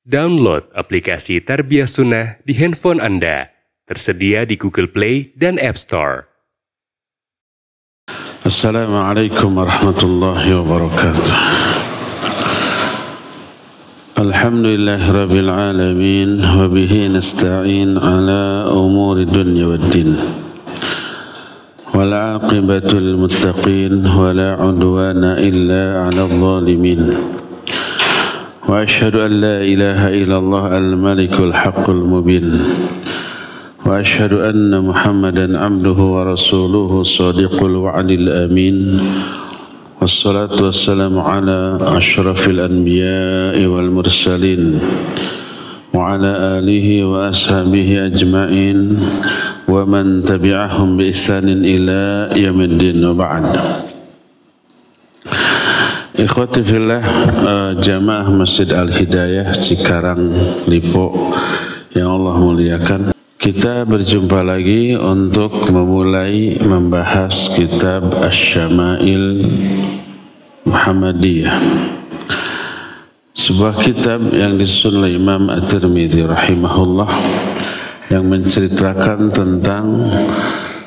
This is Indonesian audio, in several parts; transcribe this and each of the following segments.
Download aplikasi Tarbiyah Sunnah di handphone Anda. Tersedia di Google Play dan App Store. Assalamualaikum warahmatullahi wabarakatuh. Alhamdulillahirabbil alamin wa bihi nasta'in ala umuri dunya waddin. Wal 'aqibatul muttaqin wa la 'udwana illa 'alal zalimin. Wa asyhadu an la ilaha illallah al-malikul haqqul mubin. Wa asyhadu anna Muhammadan abduhu wa rasuluhu shadiqul wa'dil amin. Wassalatu wassalamu ala asyrafil anbiya'i wal mursalin wa ala alihi wa ashabihi ajma'in wa man tabi'ahum bi ihsanin ila yaumiddin wa ba'd. Ikhwati fillah, jamaah Masjid Al-Hidayah Cikarang Lipo yang Allah muliakan, kita berjumpa lagi untuk memulai membahas kitab Asy-Syama'il Muhammadiyah, sebuah kitab yang disusun oleh Imam At-Tirmidzi rahimahullah, yang menceritakan tentang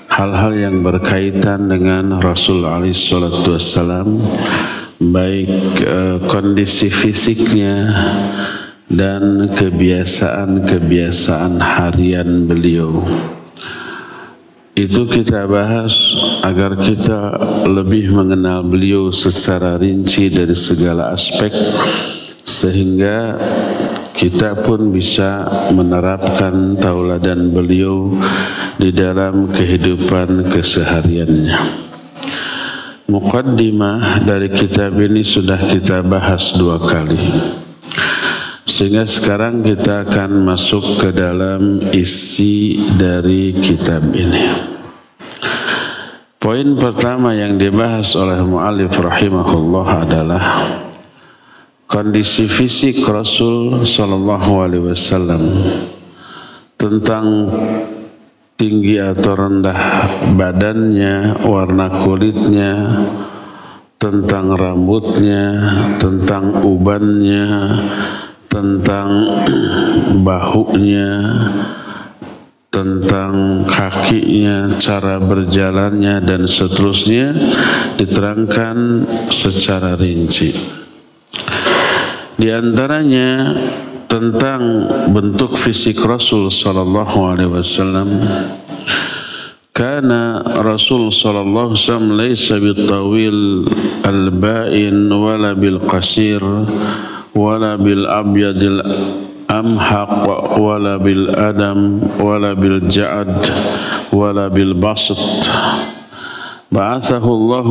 hal-hal yang berkaitan dengan Rasul alaihi salatu wassalam, baik kondisi fisiknya dan kebiasaan-kebiasaan harian beliau. Itu kita bahas agar kita lebih mengenal beliau secara rinci dari segala aspek, sehingga kita pun bisa menerapkan tauladan beliau di dalam kehidupan kesehariannya. Muqaddimah dari kitab ini sudah kita bahas 2 kali, sehingga sekarang kita akan masuk ke dalam isi dari kitab ini. Poin pertama yang dibahas oleh mu'allif rahimahullah adalah kondisi fisik Rasul sallallahu alaihi wasallam, tentang tinggi atau rendah badannya, warna kulitnya, tentang rambutnya, tentang ubannya, tentang bahunya, tentang kakinya, cara berjalannya, dan seterusnya diterangkan secara rinci. Di antaranya tentang bentuk fisik Rasul sallallahu alaihi wasallam. Kana Rasul sallallahu alaihi wasallam laysa bitawil al-ba'in wala bil qasir wala bil abyadil amhaq wala bil adam wala bil ja'ad wala bil basit. Ba'athahu Allah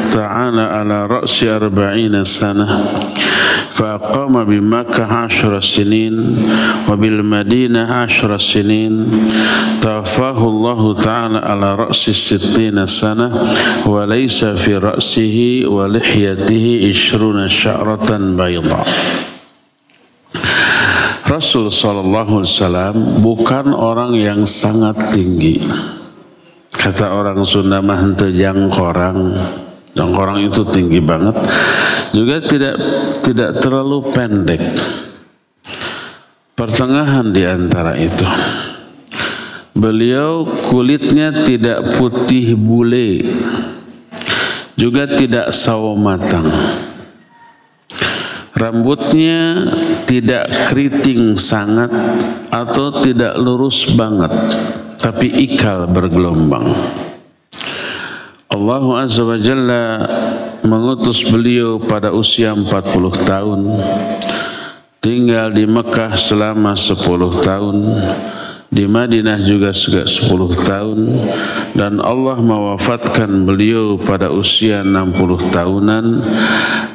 ta'ala ala ra'si 40 sanah. فأقام بمكة 10 سنين وبالمدينة 10 سنين. توفاه الله تعالى على رأس 60 سنة وليس في رأسه ولحيته 20 شعرة بيضاء. Rasul sallallahu alaihi wasallam bukan orang yang sangat tinggi. Kata orang Sunda mah henteu jangkorang. Jangkorang itu tinggi banget. Juga tidak terlalu pendek, pertengahan di antara itu. Beliau kulitnya tidak putih bule, juga tidak sawo matang. Rambutnya tidak keriting sangat atau tidak lurus banget, tapi ikal bergelombang. Allah Azza wa Jalla mengutus beliau pada usia 40 tahun, tinggal di Mekah selama 10 tahun, di Madinah juga 10 tahun, dan Allah mewafatkan beliau pada usia 60 tahunan,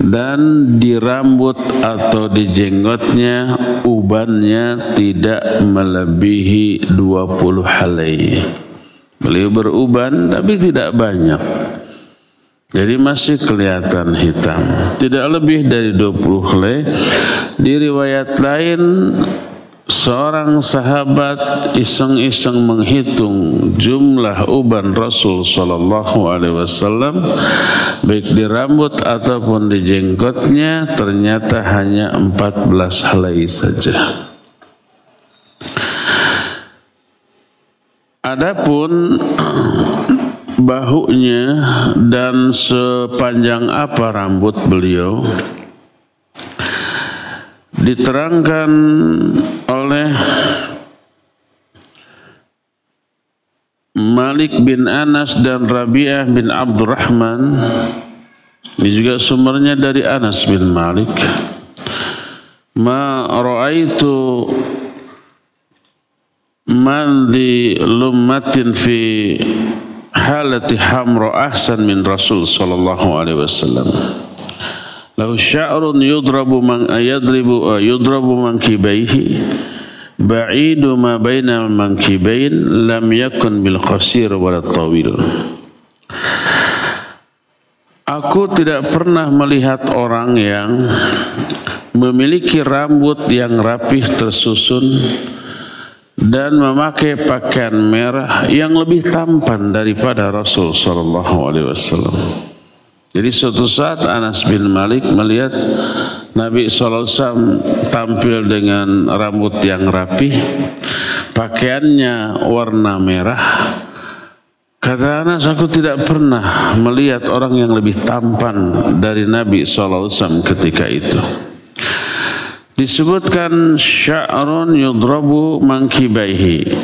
dan di rambut atau di jenggotnya, ubannya tidak melebihi 20 helai. Beliau beruban tapi tidak banyak, jadi masih kelihatan hitam, tidak lebih dari 20 helai. Di riwayat lain seorang sahabat iseng-iseng menghitung jumlah uban Rasul sallallahu alaihi wasallam baik di rambut ataupun di jenggotnya, ternyata hanya 14 helai saja. Adapun bahunya dan sepanjang apa rambut beliau diterangkan oleh Malik bin Anas dan Rabi'ah bin Abdurrahman. Ini juga sumbernya dari Anas bin Malik. Ma ra'aitu man di lummatin fi halati hamra ahsan min Rasul sallallahu alaihi wasallam. Lahu sya'run yudrabu mankibaihi ba'idu ma bainal mankibain lam yakun bil qasir wal tawil. Aku tidak pernah melihat orang yang memiliki rambut yang rapih tersusun dan memakai pakaian merah yang lebih tampan daripada Rasul sallallahu alaihi wasallam. Jadi suatu saat Anas bin Malik melihat Nabi sallallahu alaihi wasallam tampil dengan rambut yang rapih, pakaiannya warna merah. Kata Anas, aku tidak pernah melihat orang yang lebih tampan dari Nabi sallallahu alaihi wasallam ketika itu. Disebutkan sya'run yudrabu mankibaihi.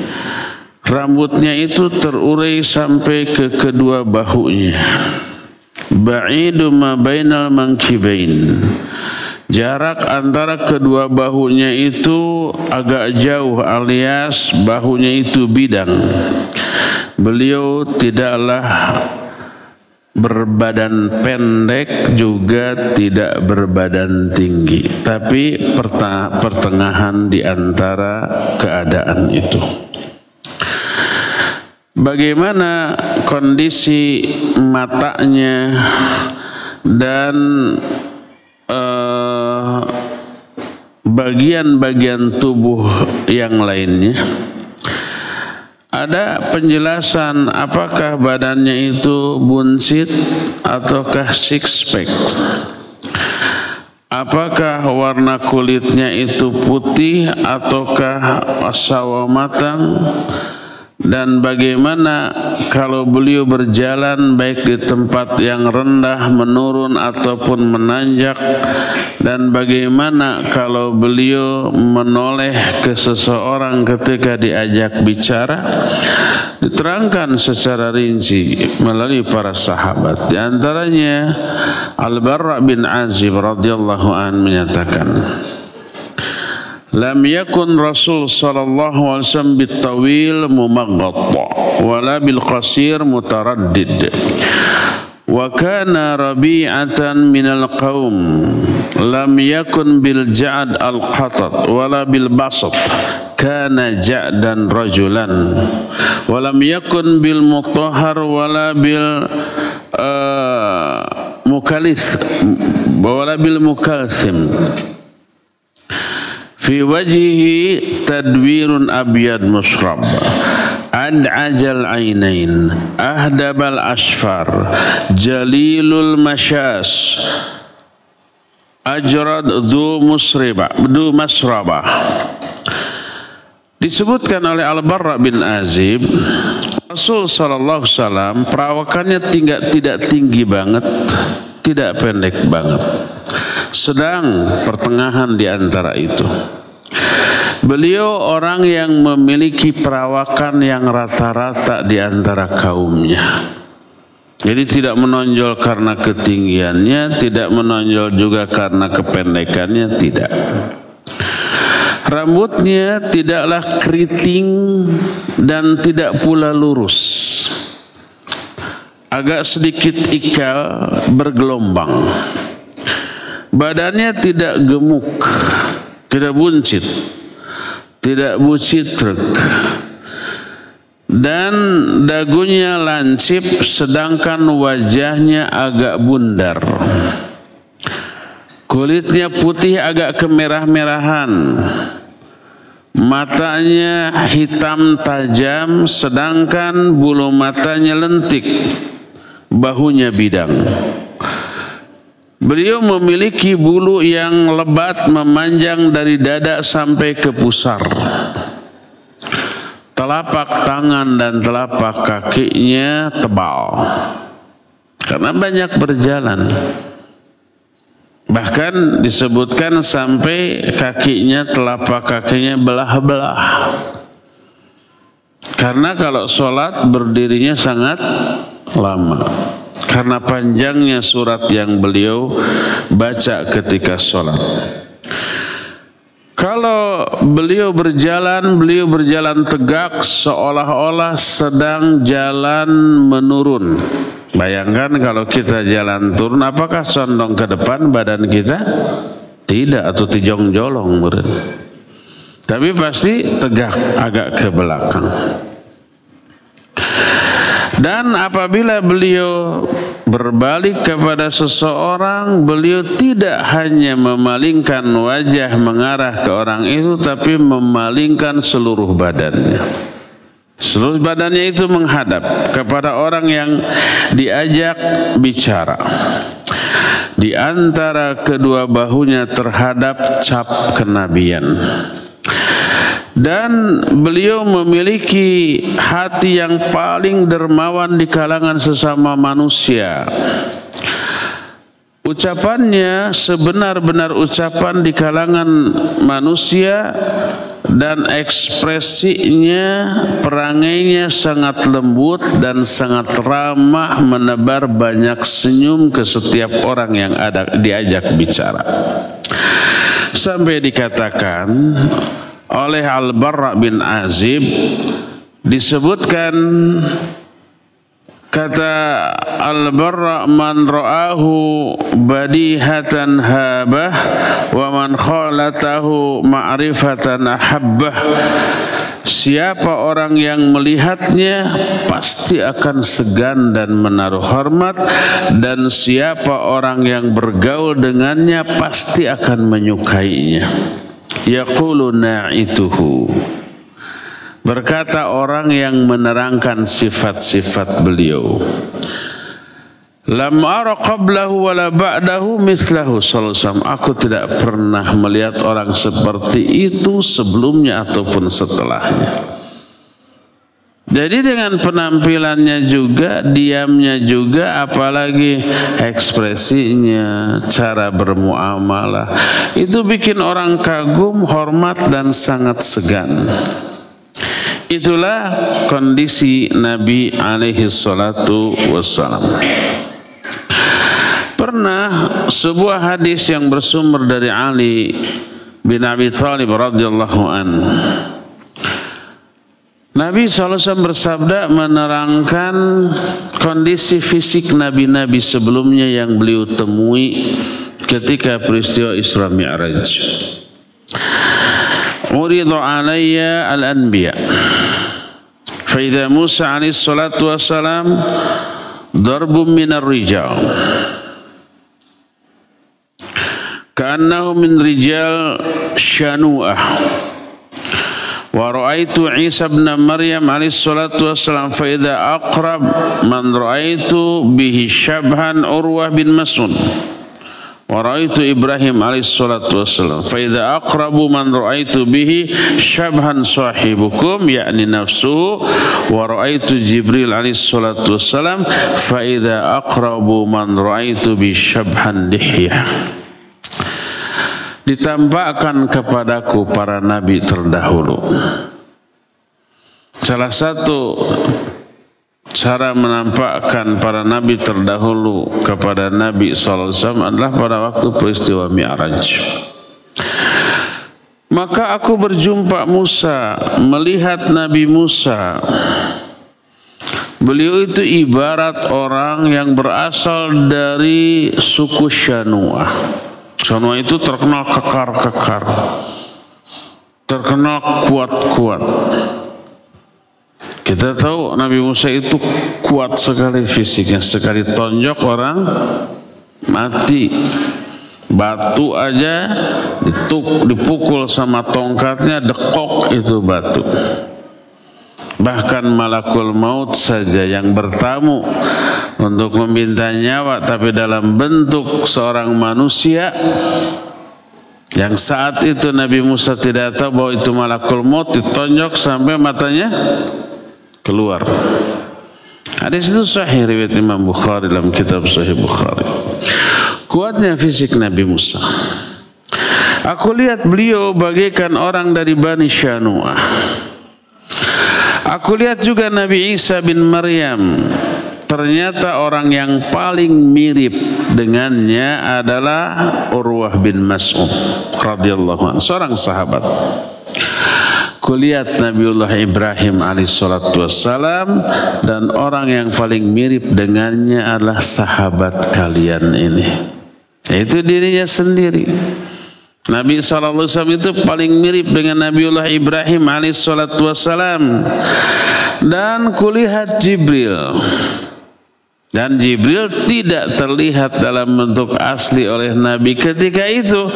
Rambutnya itu terurai sampai ke kedua bahunya. Ba'idu ma bainal mankibain. Jarak antara kedua bahunya itu agak jauh alias bahunya itu bidang. Beliau tidaklah berbadan pendek juga tidak berbadan tinggi, tapi pertengahan di antara keadaan itu. Bagaimana kondisi matanya dan bagian-bagian tubuh yang lainnya? Ada penjelasan apakah badannya itu buncit ataukah six pack. Apakah warna kulitnya itu putih ataukah sawo matang. Dan bagaimana kalau beliau berjalan baik di tempat yang rendah, menurun ataupun menanjak. Dan bagaimana kalau beliau menoleh ke seseorang ketika diajak bicara. Diterangkan secara rinci melalui para sahabat. Di antaranya Al-Barra bin Azib radhiyallahu an menyatakan, lam yakun Rasul sallallahu alaihi wasallam bitawil mumaghatta wala bil qasir mutaraddid wa kana rabi'atan minal qaum lam yakun bil ja'd al qatat wala bil basat kana ja'dan rajulan wa lam yakun bil mutahhar wala bil mukalith wala bil mukalsim. Fi wajhihi tadwirun abyad musrab ad'ajal ainain ahdabal asfar jalilul masyas ajrad du masrabah. Disebutkan oleh Al-Barra bin Azib, Rasul sallallahu alaihi wasallam perawakannya tidak tinggi banget, tidak pendek banget, sedang pertengahan di antara itu. Beliau orang yang memiliki perawakan yang rata-rata di antara kaumnya. Jadi tidak menonjol karena ketinggiannya, tidak menonjol juga karena kependekannya, tidak. Rambutnya tidaklah keriting dan tidak pula lurus. Agak sedikit ikal, bergelombang. Badannya tidak gemuk, tidak buncit, tidak bucitrek, dan dagunya lancip, sedangkan wajahnya agak bundar. Kulitnya putih agak kemerah-merahan, matanya hitam tajam, sedangkan bulu matanya lentik, bahunya bidang. Beliau memiliki bulu yang lebat memanjang dari dada sampai ke pusar. Telapak tangan dan telapak kakinya tebal karena banyak berjalan. Bahkan disebutkan sampai kakinya, telapak kakinya belah-belah. Karena kalau sholat berdirinya sangat lama. Karena panjangnya surat yang beliau baca ketika sholat. Kalau beliau berjalan tegak seolah-olah sedang jalan menurun. Bayangkan kalau kita jalan turun, apakah condong ke depan badan kita? Tidak, atau tijong-jolong. Tapi pasti tegak agak ke belakang. Dan apabila beliau berbalik kepada seseorang, beliau tidak hanya memalingkan wajah mengarah ke orang itu, tapi memalingkan seluruh badannya. Seluruh badannya itu menghadap kepada orang yang diajak bicara. Di antara kedua bahunya terhadap cap kenabian. Dan beliau memiliki hati yang paling dermawan di kalangan sesama manusia. Ucapannya sebenar-benar ucapan di kalangan manusia, dan ekspresinya, perangainya sangat lembut dan sangat ramah, menebar banyak senyum ke setiap orang yang ada diajak bicara. Sampai dikatakan oleh Al-Barra bin Azib, disebutkan, kata Al-Barra, man ra'ahu badihatan habah wa man khalatahu ma'rifatan ahabbah. Siapa orang yang melihatnya pasti akan segan dan menaruh hormat, dan siapa orang yang bergaul dengannya pasti akan menyukainya. Yaqulu na'ituhu, berkata orang yang menerangkan sifat-sifat beliau, lam ara qablahu wala ba'dahu mithlahu sallallahu alaihi wasallam. Aku tidak pernah melihat orang seperti itu sebelumnya ataupun setelahnya. Jadi dengan penampilannya juga, diamnya juga, apalagi ekspresinya, cara bermuamalah, itu bikin orang kagum, hormat, dan sangat segan. Itulah kondisi Nabi alaihi salatu wassalam. Pernah sebuah hadis yang bersumber dari Ali bin Abi Thalib radhiyallahu anhu, Nabi SAW bersabda menerangkan kondisi fisik nabi-nabi sebelumnya yang beliau temui ketika peristiwa Isra Mi'raj. Uridu alayya al-anbiya fa idza Musa alaihi salatu wassalam darbun minar rijal ka'annahu min rijal syanu'ah. Wa ra'aitu Isa ibn Maryam alaihi salatu wassalam fa idza aqrab man ra'aitu bihi syabhan Urwah bin Mas'ud. Wa ra'aitu Ibrahim alaihi salatu wassalam fa idza aqrabu man ra'aitu bihi syabhan sahibukum yakni nafsu. Wa ra'aitu Jibril alaihi salatu wassalam fa idza aqrabu man ra'aitu bi syabhan lihyah. Ditampakkan kepadaku para nabi terdahulu. Salah satu cara menampakkan para nabi terdahulu kepada Nabi SAW adalah pada waktu peristiwa Mi'raj. Maka aku berjumpa Musa, melihat Nabi Musa. Beliau itu ibarat orang yang berasal dari suku Syanu'ah. Syanu'ah itu terkenal kekar-kekar, terkenal kuat-kuat. Kita tahu Nabi Musa itu kuat sekali fisiknya, sekali tonjok orang mati. Batu aja dipukul sama tongkatnya, dekok itu batu. Bahkan malakul maut saja yang bertamu untuk meminta nyawa tapi dalam bentuk seorang manusia, yang saat itu Nabi Musa tidak tahu bahwa itu malakul maut, ditonjok sampai matanya keluar. Hadis itu sahih riwayat Imam Bukhari dalam kitab Sahih Bukhari. Kuatnya fisik Nabi Musa. Aku lihat beliau bagaikan orang dari Bani Syanu'ah. Aku lihat juga Nabi Isa bin Maryam. Ternyata orang yang paling mirip dengannya adalah Urwah bin Mas'ud radhiyallahu anhu, seorang sahabat. Kulihat Nabiullah Ibrahim alaihissalatu wassalam, dan orang yang paling mirip dengannya adalah sahabat kalian ini, yaitu dirinya sendiri. Nabi SAW itu paling mirip dengan Nabiullah Ibrahim alaihissalatu wassalam. Dan kulihat Jibril, dan Jibril tidak terlihat dalam bentuk asli oleh Nabi ketika itu.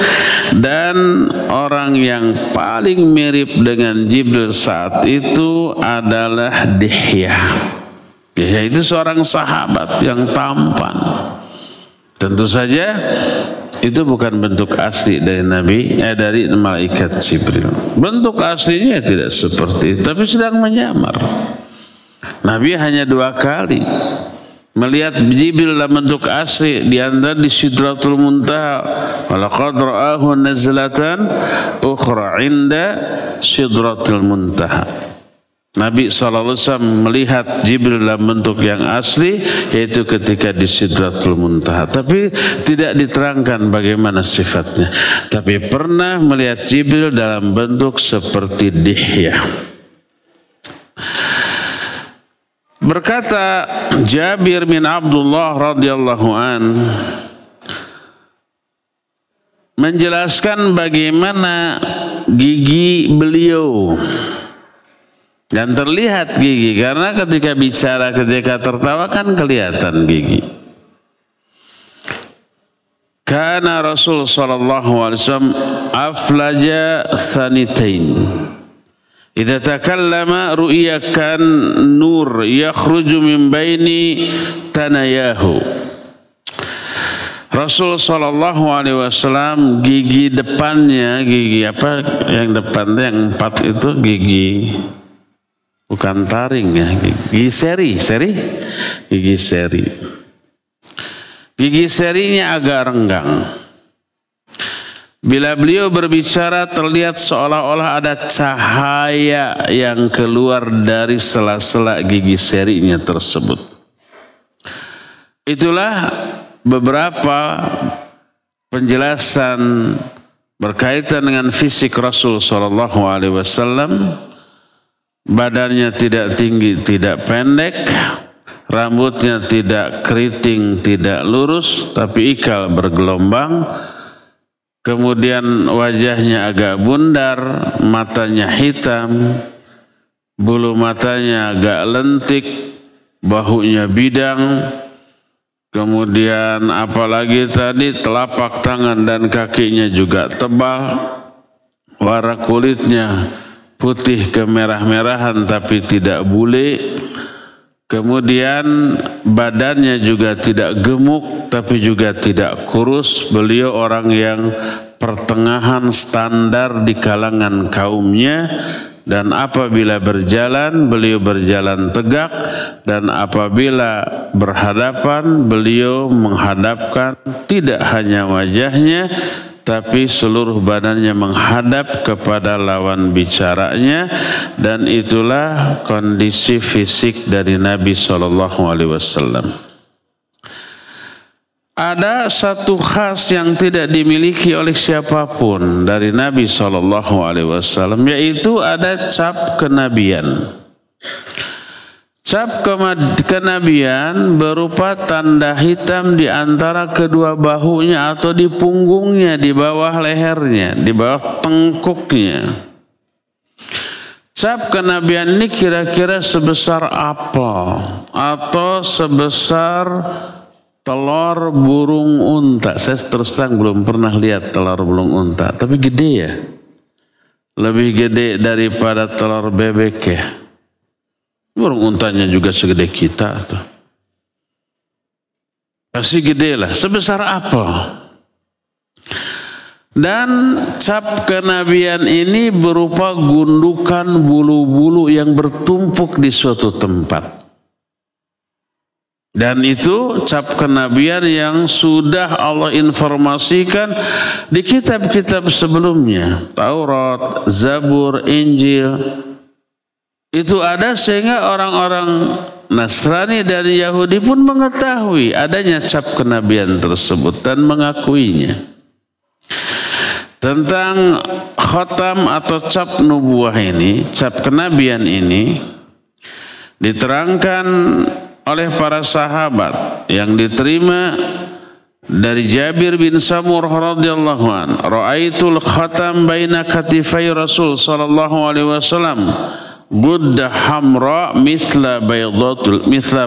Dan orang yang paling mirip dengan Jibril saat itu adalah Dihya. Dihya itu seorang sahabat yang tampan. Tentu saja itu bukan bentuk asli dari Nabi, dari malaikat Jibril. Bentuk aslinya tidak seperti itu, tapi sedang menyamar. Nabi hanya 2 kali melihat Jibril dalam bentuk asli, di antara di Sidratul Muntaha. Walaqad ra'ahu nazlatan ukhra 'inda Sidratul Muntaha. Nabi SAW melihat Jibril dalam bentuk yang asli, yaitu ketika di Sidratul Muntaha. Tapi tidak diterangkan bagaimana sifatnya. Tapi pernah melihat Jibril dalam bentuk seperti Dihya. Berkata Jabir bin Abdullah radhiyallahu an, menjelaskan bagaimana gigi beliau, dan terlihat gigi karena ketika bicara, ketika tertawa kan kelihatan gigi. Kana Rasul sallallahu alaihi wasallam aflaja thanitain. Idza takallama ru'yakan nur yakhruju min baini tanayahu. Rasul sallallahu alaihi wasallam gigi depannya, gigi apa yang depannya yang 4 itu gigi bukan taring ya, gigi seri. Gigi seri. Gigi serinya agak renggang. Bila beliau berbicara terlihat seolah-olah ada cahaya yang keluar dari sela-sela gigi serinya tersebut. Itulah beberapa penjelasan berkaitan dengan fisik Rasul sallallahu alaihi wasallam. Badannya tidak tinggi, tidak pendek, rambutnya tidak keriting, tidak lurus, tapi ikal bergelombang. Kemudian wajahnya agak bundar, matanya hitam, bulu matanya agak lentik, bahunya bidang. Kemudian apalagi tadi telapak tangan dan kakinya juga tebal. Warna kulitnya putih kemerah-merahan tapi tidak bule. Kemudian badannya juga tidak gemuk tapi juga tidak kurus. Beliau orang yang pertengahan standar di kalangan kaumnya. Dan apabila berjalan, beliau berjalan tegak. Dan apabila berhadapan, beliau menghadapkan tidak hanya wajahnya, tapi seluruh badannya menghadap kepada lawan bicaranya. Dan itulah kondisi fisik dari Nabi SAW. Ada satu khas yang tidak dimiliki oleh siapapun dari Nabi SAW, yaitu ada cap kenabian. Cap kenabian berupa tanda hitam di antara kedua bahunya atau di punggungnya, di bawah lehernya, di bawah tengkuknya. Cap kenabian ini kira-kira sebesar apel atau sebesar telur burung unta. Saya terus terang belum pernah lihat telur burung unta, tapi gede ya. Lebih gede daripada telur bebek ya. Burung untanya juga segede kita tuh. Pasti gede lah, sebesar apel. Dan cap kenabian ini berupa gundukan bulu-bulu yang bertumpuk di suatu tempat. Dan itu cap kenabian yang sudah Allah informasikan di kitab-kitab sebelumnya. Taurat, Zabur, Injil. Itu ada sehingga orang-orang Nasrani dan Yahudi pun mengetahui adanya cap kenabian tersebut dan mengakuinya. Tentang khatam atau cap nubuah ini, cap kenabian ini diterangkan oleh para sahabat yang diterima dari Jabir bin Samurah radhiyallahu an. Ra'aitul khatam baina katifai Rasul sallallahu alaihi wasallam gudda hamra mithla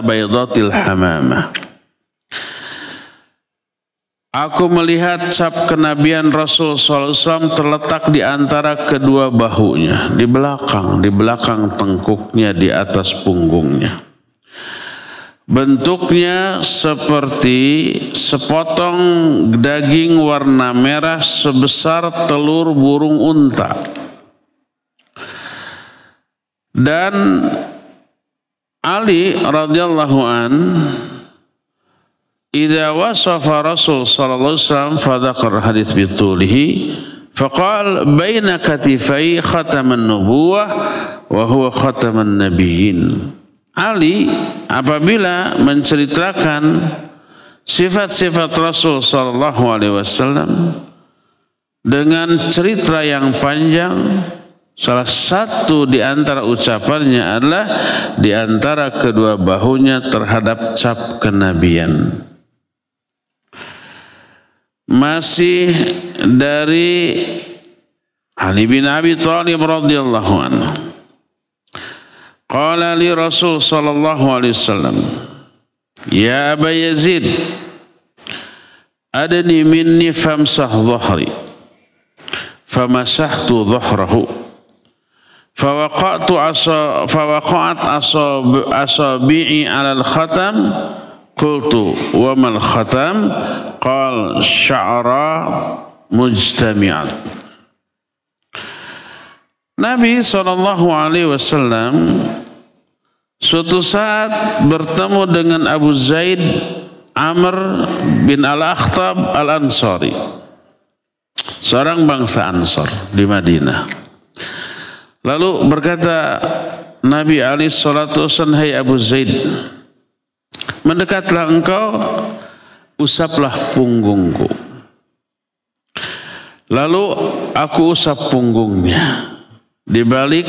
baydatil hamamah. Aku melihat cap kenabian Rasul SAW terletak di antara kedua bahunya, di belakang tengkuknya, di atas punggungnya. Bentuknya seperti sepotong daging warna merah sebesar telur burung unta. Dan Ali radhiyallahu an idza wasafa Rasul sallallahu alaihi wasallam fa dzakara hadits bitulihi faqal baina katifai khataman nubuwah wa huwa khataman nabiyyin. Ali apabila menceritakan sifat-sifat Rasul sallallahu alaihi wasallam dengan cerita yang panjang, salah satu di antara ucapannya adalah di antara kedua bahunya terhadap cap kenabian. Masih dari Ali bin Abi Thalib radhiyallahu anhu. Qala li Rasul sallallahu alaihi wasallam, ya Aba Yazid, adni minni famsah dhahri. Famasahtu dhahrahu. Fawaqat asabi'i 'ala al-khatam. Qultu wa mal khatam? Qal sya'ra mujtami'at. Nabi SAW suatu saat bertemu dengan Abu Zaid Amr bin Al-Akhtab Al-Ansari, seorang bangsa Ansar di Madinah. Lalu berkata Nabi SAW, hai Abu Zaid, mendekatlah engkau, usaplah punggungku. Lalu aku usap punggungnya. Dibalik,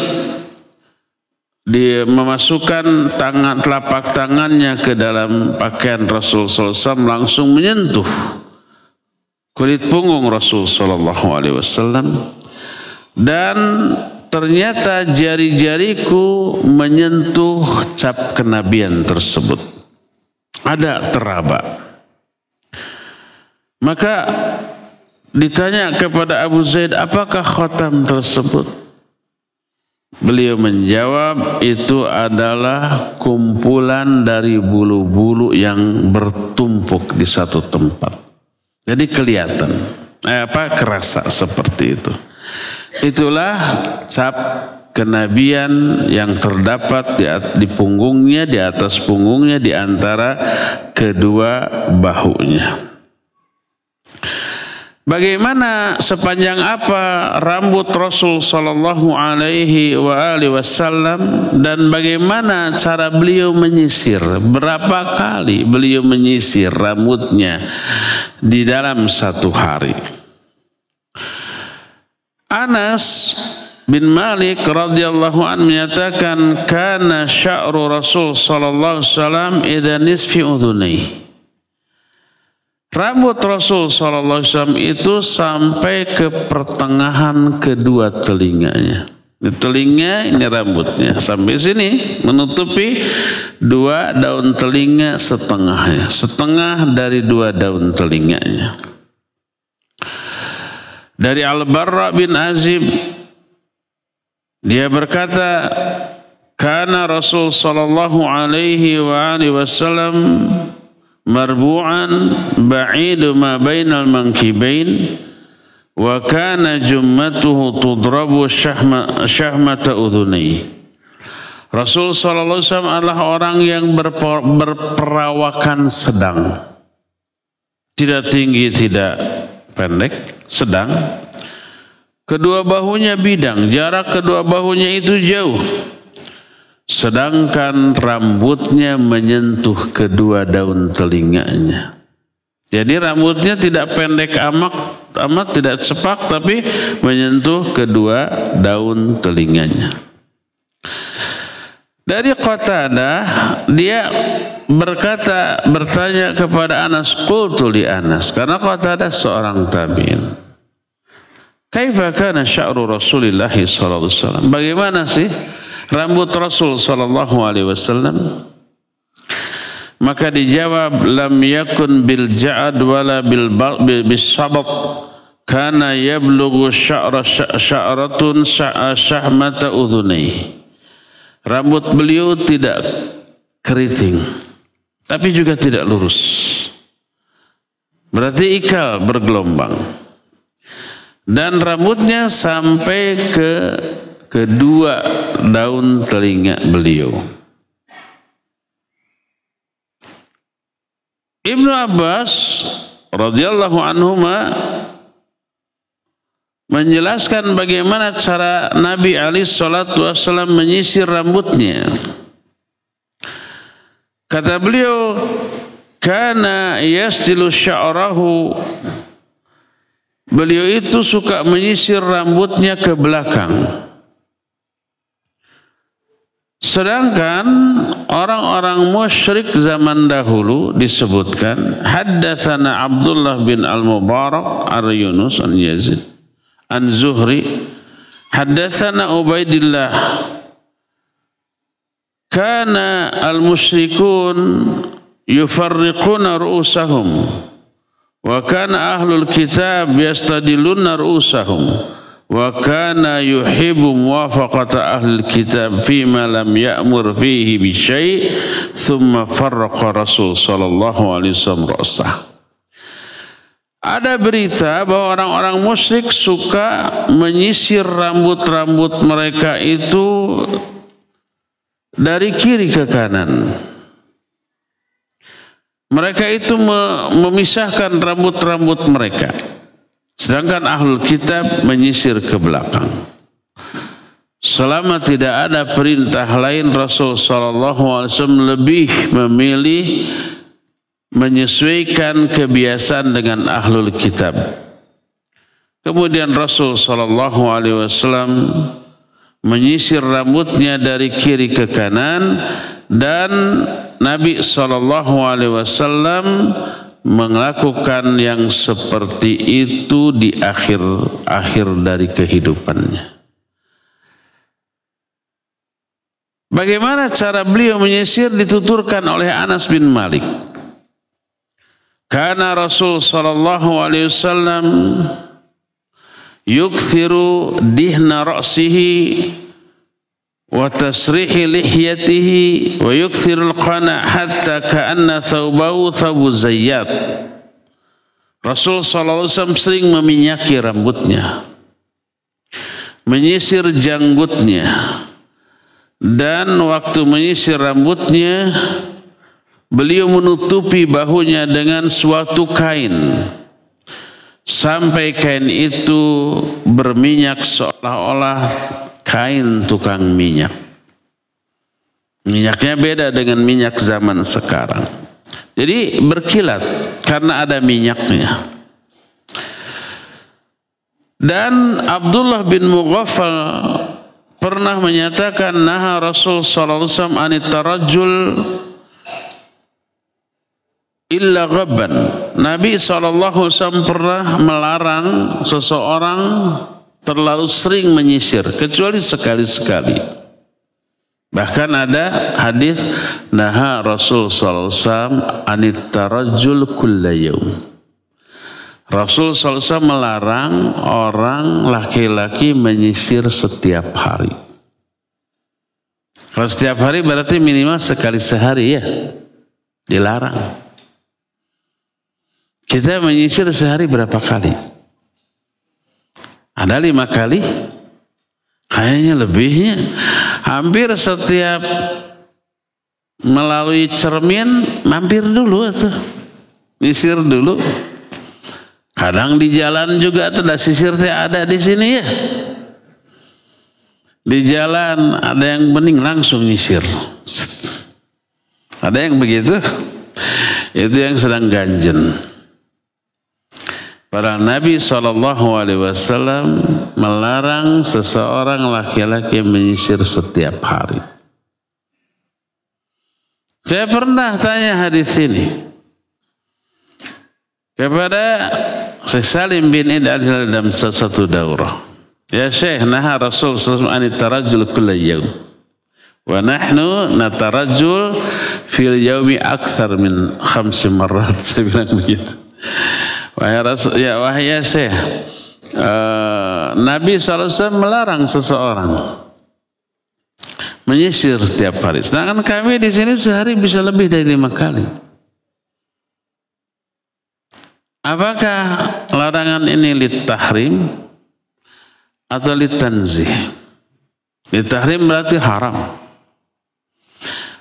dia memasukkan telapak tangannya ke dalam pakaian Rasul SAW, langsung menyentuh kulit punggung Rasul SAW. Dan ternyata jari-jariku menyentuh cap kenabian tersebut. Ada teraba. Maka ditanya kepada Abu Zaid, apakah khatam tersebut? Beliau menjawab, itu adalah kumpulan dari bulu-bulu yang bertumpuk di satu tempat. Jadi kelihatan, kerasa seperti itu. Itulah cap kenabian yang terdapat di punggungnya, di atas punggungnya, di antara kedua bahunya. Bagaimana, sepanjang apa rambut Rasul sallallahu alaihi wasallam, dan bagaimana cara beliau menyisir, berapa kali beliau menyisir rambutnya di dalam satu hari. Anas bin Malik radhiyallahu anhu menyatakan, kana sya'ru Rasul sallallahu alaihi wasallam idza nisfi udhunai. Rambut Rasul SAW itu sampai ke pertengahan kedua telinganya. Di telinga ini rambutnya sampai sini, menutupi 2 daun telinga setengahnya, setengah dari 2 daun telinganya. Dari Al-Barra bin Azib, dia berkata, kana Rasul sallallahu alaihi wasallam marbu'an ba'idu ma bainal mankibain wa kana jummatuhu tudrabu syahmata udhunai. Rasul sallallahu alaihi wasallam adalah orang yang berperawakan sedang, tidak tinggi tidak pendek, sedang. Kedua bahunya bidang, jarak kedua bahunya itu jauh, sedangkan rambutnya menyentuh kedua daun telinganya. Jadi rambutnya tidak pendek amat tidak cepak, tapi menyentuh kedua daun telinganya. Dari Qatadah, dia bertanya kepada Anas, qultu li Anas, karena Qatadah seorang tabi'in, kaifa kana sya'ru Rasulillah sallallahu alaihi wasallam, bagaimana sih rambut Rasul sallallahu alaihi wasallam? Maka dijawab, lam yakun bil ja'ad wala bis sabat, kana yablughu sya'ratun syahmata udhunai. Rambut beliau tidak keriting, tapi juga tidak lurus, berarti ikal, bergelombang. Dan rambutnya sampai ke kedua daun telinga beliau. Ibnu Abbas radhiyallahu anhuma menjelaskan bagaimana cara Nabi alaihi salatu wasallam menyisir rambutnya. Kata beliau, kana yasdilu sya'rahu, beliau itu suka menyisir rambutnya ke belakang. Sedangkan orang-orang musyrik zaman dahulu disebutkan, haddatsana Abdullah bin Al-Mubarak ar-Yunus an Yazid an Zuhri, haddatsana Ubaidillah, kana al-musyrikun yufarriquna ru'usahum wa kana ahlul kitab yastadiluna ru'usahum wa kana yuhibbu muwafaqata ahlil kitab fima lam ya'mur fihi bi syai' thumma farraqa Rasul sallallahu alaihi wasallam ra'sah. Ada berita bahwa orang-orang musyrik suka menyisir rambut-rambut mereka itu dari kiri ke kanan. Mereka itu memisahkan rambut-rambut mereka, sedangkan ahlul kitab menyisir ke belakang. Selama tidak ada perintah lain, Rasul sallallahu alaihi wasallam lebih memilih menyesuaikan kebiasaan dengan ahlul kitab. Kemudian Rasul sallallahu alaihi wasallam menyisir rambutnya dari kiri ke kanan, dan Nabi sallallahu alaihi wasallam melakukan yang seperti itu di akhir dari kehidupannya. Bagaimana cara beliau menyisir dituturkan oleh Anas bin Malik. Karena Rasul sallallahu alaihi wasallam yukthiru dihna ra'sihi wa tasrihi lihyatihi wa yukthirul qana hatta ka'anna thawbahu thawbu zayyat. Rasul sallallahu alaihi wasallam sering meminyaki rambutnya, menyisir janggutnya, dan waktu menyisir rambutnya beliau menutupi bahunya dengan suatu kain sampai kain itu berminyak seolah-olah kain tukang minyak. Minyaknya beda dengan minyak zaman sekarang. Jadi berkilat karena ada minyaknya. Dan Abdullah bin Mughaffal pernah menyatakan, naha Rasul sallallahu alaihi wasallam anit tarajjul illa ghabban. Nabi SAW pernah melarang seseorang terlalu sering menyisir, kecuali sekali-sekali. Bahkan ada hadis naha Rasul sallallahu alaihi wasallam anit tarajjul kulla yaum. Rasul sallallahu alaihi wasallam melarang orang laki-laki menyisir setiap hari. Kalau setiap hari berarti minimal sekali sehari ya. Dilarang. Kita menyisir sehari berapa kali? Ada 5 kali? Kayaknya lebihnya. Hampir setiap melalui cermin mampir dulu atau nyisir dulu. Kadang di jalan juga tuh sisir ada di sini ya. Di jalan ada yang bening langsung nyisir. Ada yang begitu. Itu yang sedang ganjen. Para Nabi SAW melarang seseorang laki-laki menyisir setiap hari. Saya pernah tanya hadis ini kepada Syekh Salim bin Id dalam satu daurah. Ya Syekh, naha Rasul SAW anit tarajjul kulla yaum. Wa nahnu natarajjul fil yaumi akthar min 5 marrat. Saya bilang begitu. Wahai Syekh, Nabi SAW melarang seseorang menyisir setiap hari. Sedangkan kami di sini sehari bisa lebih dari 5 kali. Apakah larangan ini litahrim atau litanzih? Litahrim berarti haram.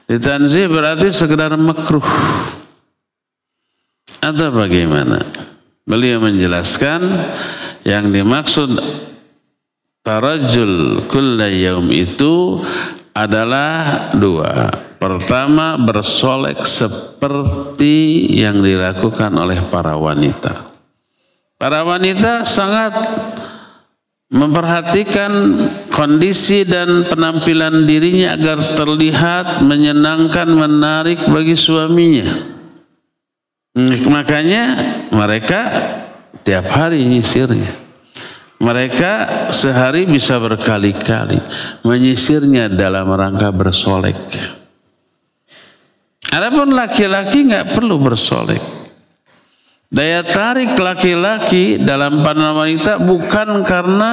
Litanzih berarti sekedar makruh. Atau bagaimana? Beliau menjelaskan yang dimaksud tarajjul kulla yaum itu adalah 2. Pertama, bersolek seperti yang dilakukan oleh para wanita. Para wanita sangat memperhatikan kondisi dan penampilan dirinya agar terlihat menyenangkan, menarik bagi suaminya. Makanya mereka tiap hari nyisirnya. Mereka sehari bisa berkali-kali menyisirnya dalam rangka bersolek. Adapun laki-laki nggak perlu bersolek. Daya tarik laki-laki dalam pandangan wanita bukan karena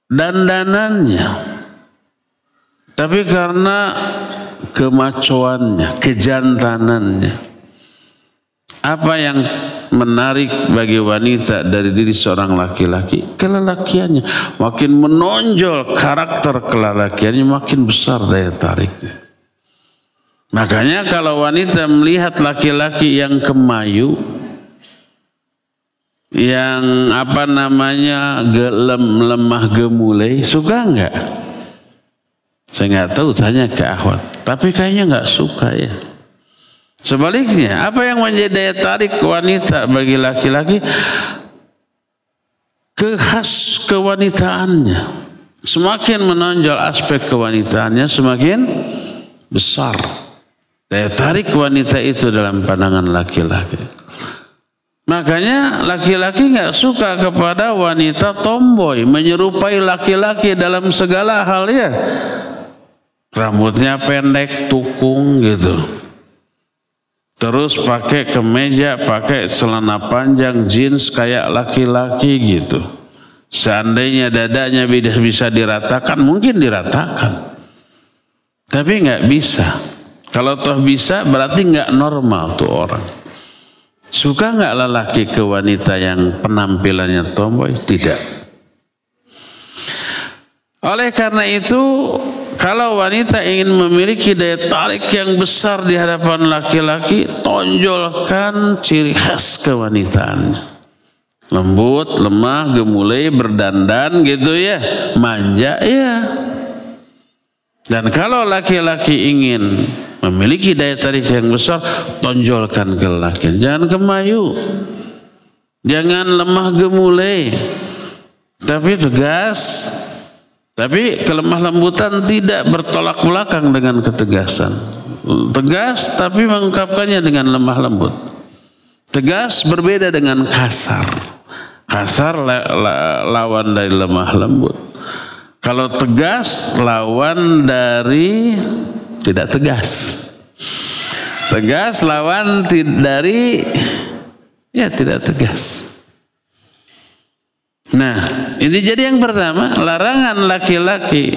dandanannya, tapi karena kemacoannya, kejantanannya. Apa yang menarik bagi wanita dari diri seorang laki-laki? Kelelakiannya. Makin menonjol karakter kelelakiannya, makin besar daya tariknya. Makanya kalau wanita melihat laki-laki yang kemayu, yang lemah gemulai, suka enggak? Saya enggak tahu, tanya ke akhwat. Tapi kayaknya enggak suka ya. Sebaliknya, apa yang menjadi daya tarik wanita bagi laki-laki? Khas kewanitaannya. Semakin menonjol aspek kewanitaannya, semakin besar daya tarik wanita itu dalam pandangan laki-laki. Makanya laki-laki nggak suka kepada wanita tomboy, menyerupai laki-laki dalam segala hal ya. Rambutnya pendek, tukung gitu. Terus pakai kemeja, pakai celana panjang, jeans kayak laki-laki gitu. Seandainya dadanya bisa diratakan, mungkin diratakan. Tapi nggak bisa. Kalau toh bisa, berarti nggak normal tuh orang. Suka nggak lelaki ke wanita yang penampilannya tomboy? Tidak. Oleh karena itu, kalau wanita ingin memiliki daya tarik yang besar di hadapan laki-laki, tonjolkan ciri khas kewanitaannya. Lembut, lemah, gemulai, berdandan gitu ya, manja ya. Dan kalau laki-laki ingin memiliki daya tarik yang besar, tonjolkan kelelakian. Jangan kemayu, jangan lemah gemulai, tapi tegas. Tapi kelemah lembutan tidak bertolak belakang dengan ketegasan. Tegas tapi mengungkapkannya dengan lemah lembut. Tegas berbeda dengan kasar. Kasar lawan dari lemah lembut. Kalau tegas lawan dari tidak tegas. Tegas lawan dari ya tidak tegas. Nah, ini jadi yang pertama, larangan laki-laki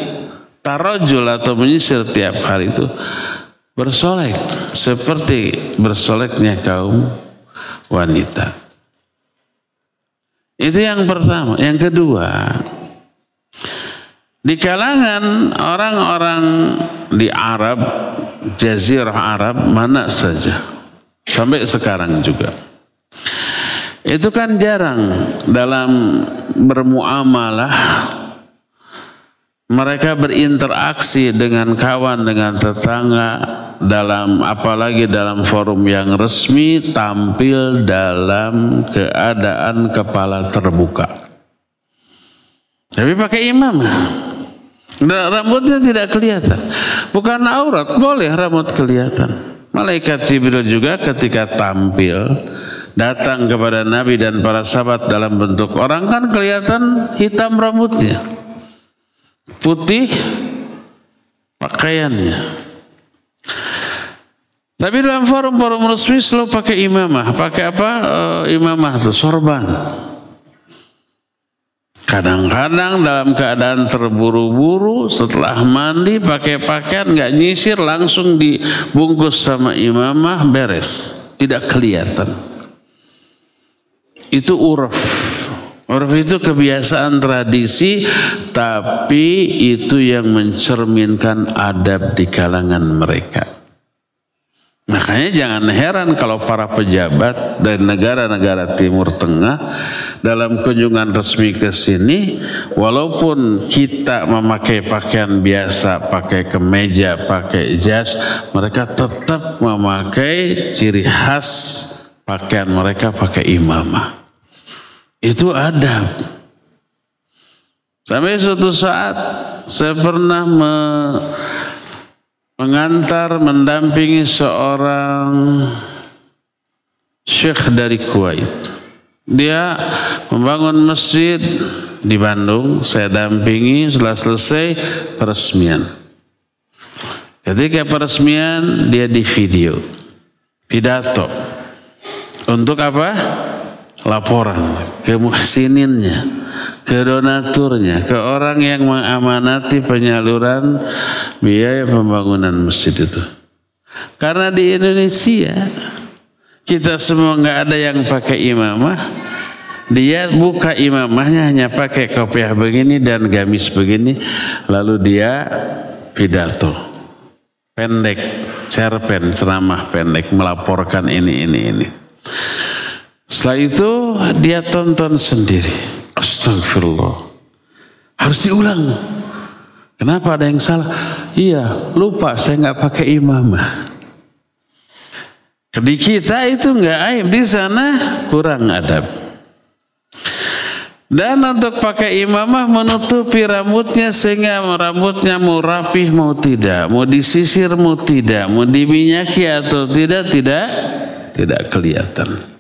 tarojul atau menyisir tiap hari itu bersolek seperti bersoleknya kaum wanita. Itu yang pertama. Yang kedua, di kalangan orang-orang di Arab, Jazirah Arab mana saja, sampai sekarang juga, itu kan jarang dalam bermuamalah mereka berinteraksi dengan kawan, dengan tetangga, dalam apalagi dalam forum yang resmi, tampil dalam keadaan kepala terbuka. Tapi pakai imamah. Rambutnya tidak kelihatan. Bukan aurat, boleh rambut kelihatan. Malaikat Jibril juga ketika tampil datang kepada Nabi dan para sahabat dalam bentuk orang kan kelihatan hitam rambutnya, putih pakaiannya. Tapi dalam forum-forum resmi selalu pakai imamah. Pakai apa? Imamah itu sorban. Kadang-kadang dalam keadaan terburu-buru setelah mandi pakai pakaian nggak nyisir, langsung dibungkus sama imamah, beres, tidak kelihatan. Itu urf. Urf itu kebiasaan tradisi, tapi itu yang mencerminkan adab di kalangan mereka. Makanya jangan heran kalau para pejabat dari negara-negara Timur Tengah dalam kunjungan resmi ke sini, walaupun kita memakai pakaian biasa, pakai kemeja, pakai jas, mereka tetap memakai ciri khas pakaian mereka, pakai imamah. Itu adab. Sampai suatu saat saya pernah mendampingi seorang syekh dari Kuwait. Dia membangun masjid di Bandung, saya dampingi. Setelah selesai peresmian. Ketika peresmian dia di video, pidato. Untuk apa? Laporan ke muhsininnya, ke donaturnya, ke orang yang mengamanati penyaluran biaya pembangunan masjid itu. Karena di Indonesia kita semua nggak ada yang pakai imamah, dia buka imamahnya hanya pakai kopiah begini dan gamis begini, lalu dia pidato pendek, cerpen, ceramah pendek, melaporkan ini. Setelah itu dia tonton sendiri. Astagfirullah. Harus diulang. Kenapa, ada yang salah? Iya, lupa saya nggak pakai imamah. Di kita itu nggak aib, di sana kurang adab. Dan untuk pakai imamah menutupi rambutnya sehingga rambutnya mau rapih mau tidak, mau disisir mau tidak, mau diminyaki atau tidak kelihatan.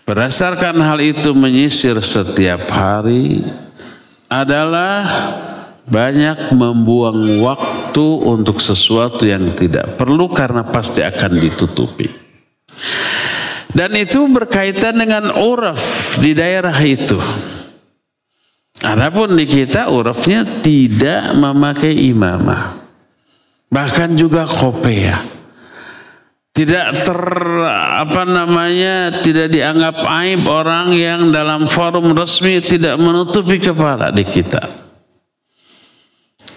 Berdasarkan hal itu, menyisir setiap hari adalah banyak membuang waktu untuk sesuatu yang tidak perlu karena pasti akan ditutupi. Dan itu berkaitan dengan uraf di daerah itu. Adapun di kita urafnya tidak memakai imamah. Bahkan juga kopiah. Tidak tidak dianggap aib orang yang dalam forum resmi tidak menutupi kepala di kita.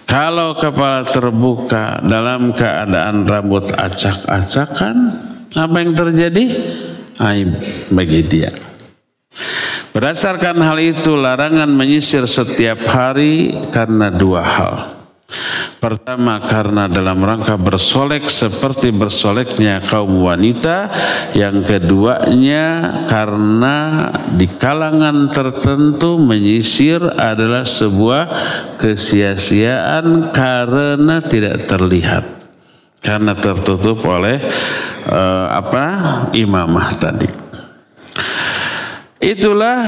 Kalau kepala terbuka dalam keadaan rambut acak-acakan, apa yang terjadi? Aib bagi dia. Berdasarkan hal itu, larangan menyisir setiap hari karena dua hal. Pertama, karena dalam rangka bersolek seperti bersoleknya kaum wanita. Yang keduanya, karena di kalangan tertentu menyisir adalah sebuah kesia-siaan karena tidak terlihat, karena tertutup oleh imamah tadi. Itulah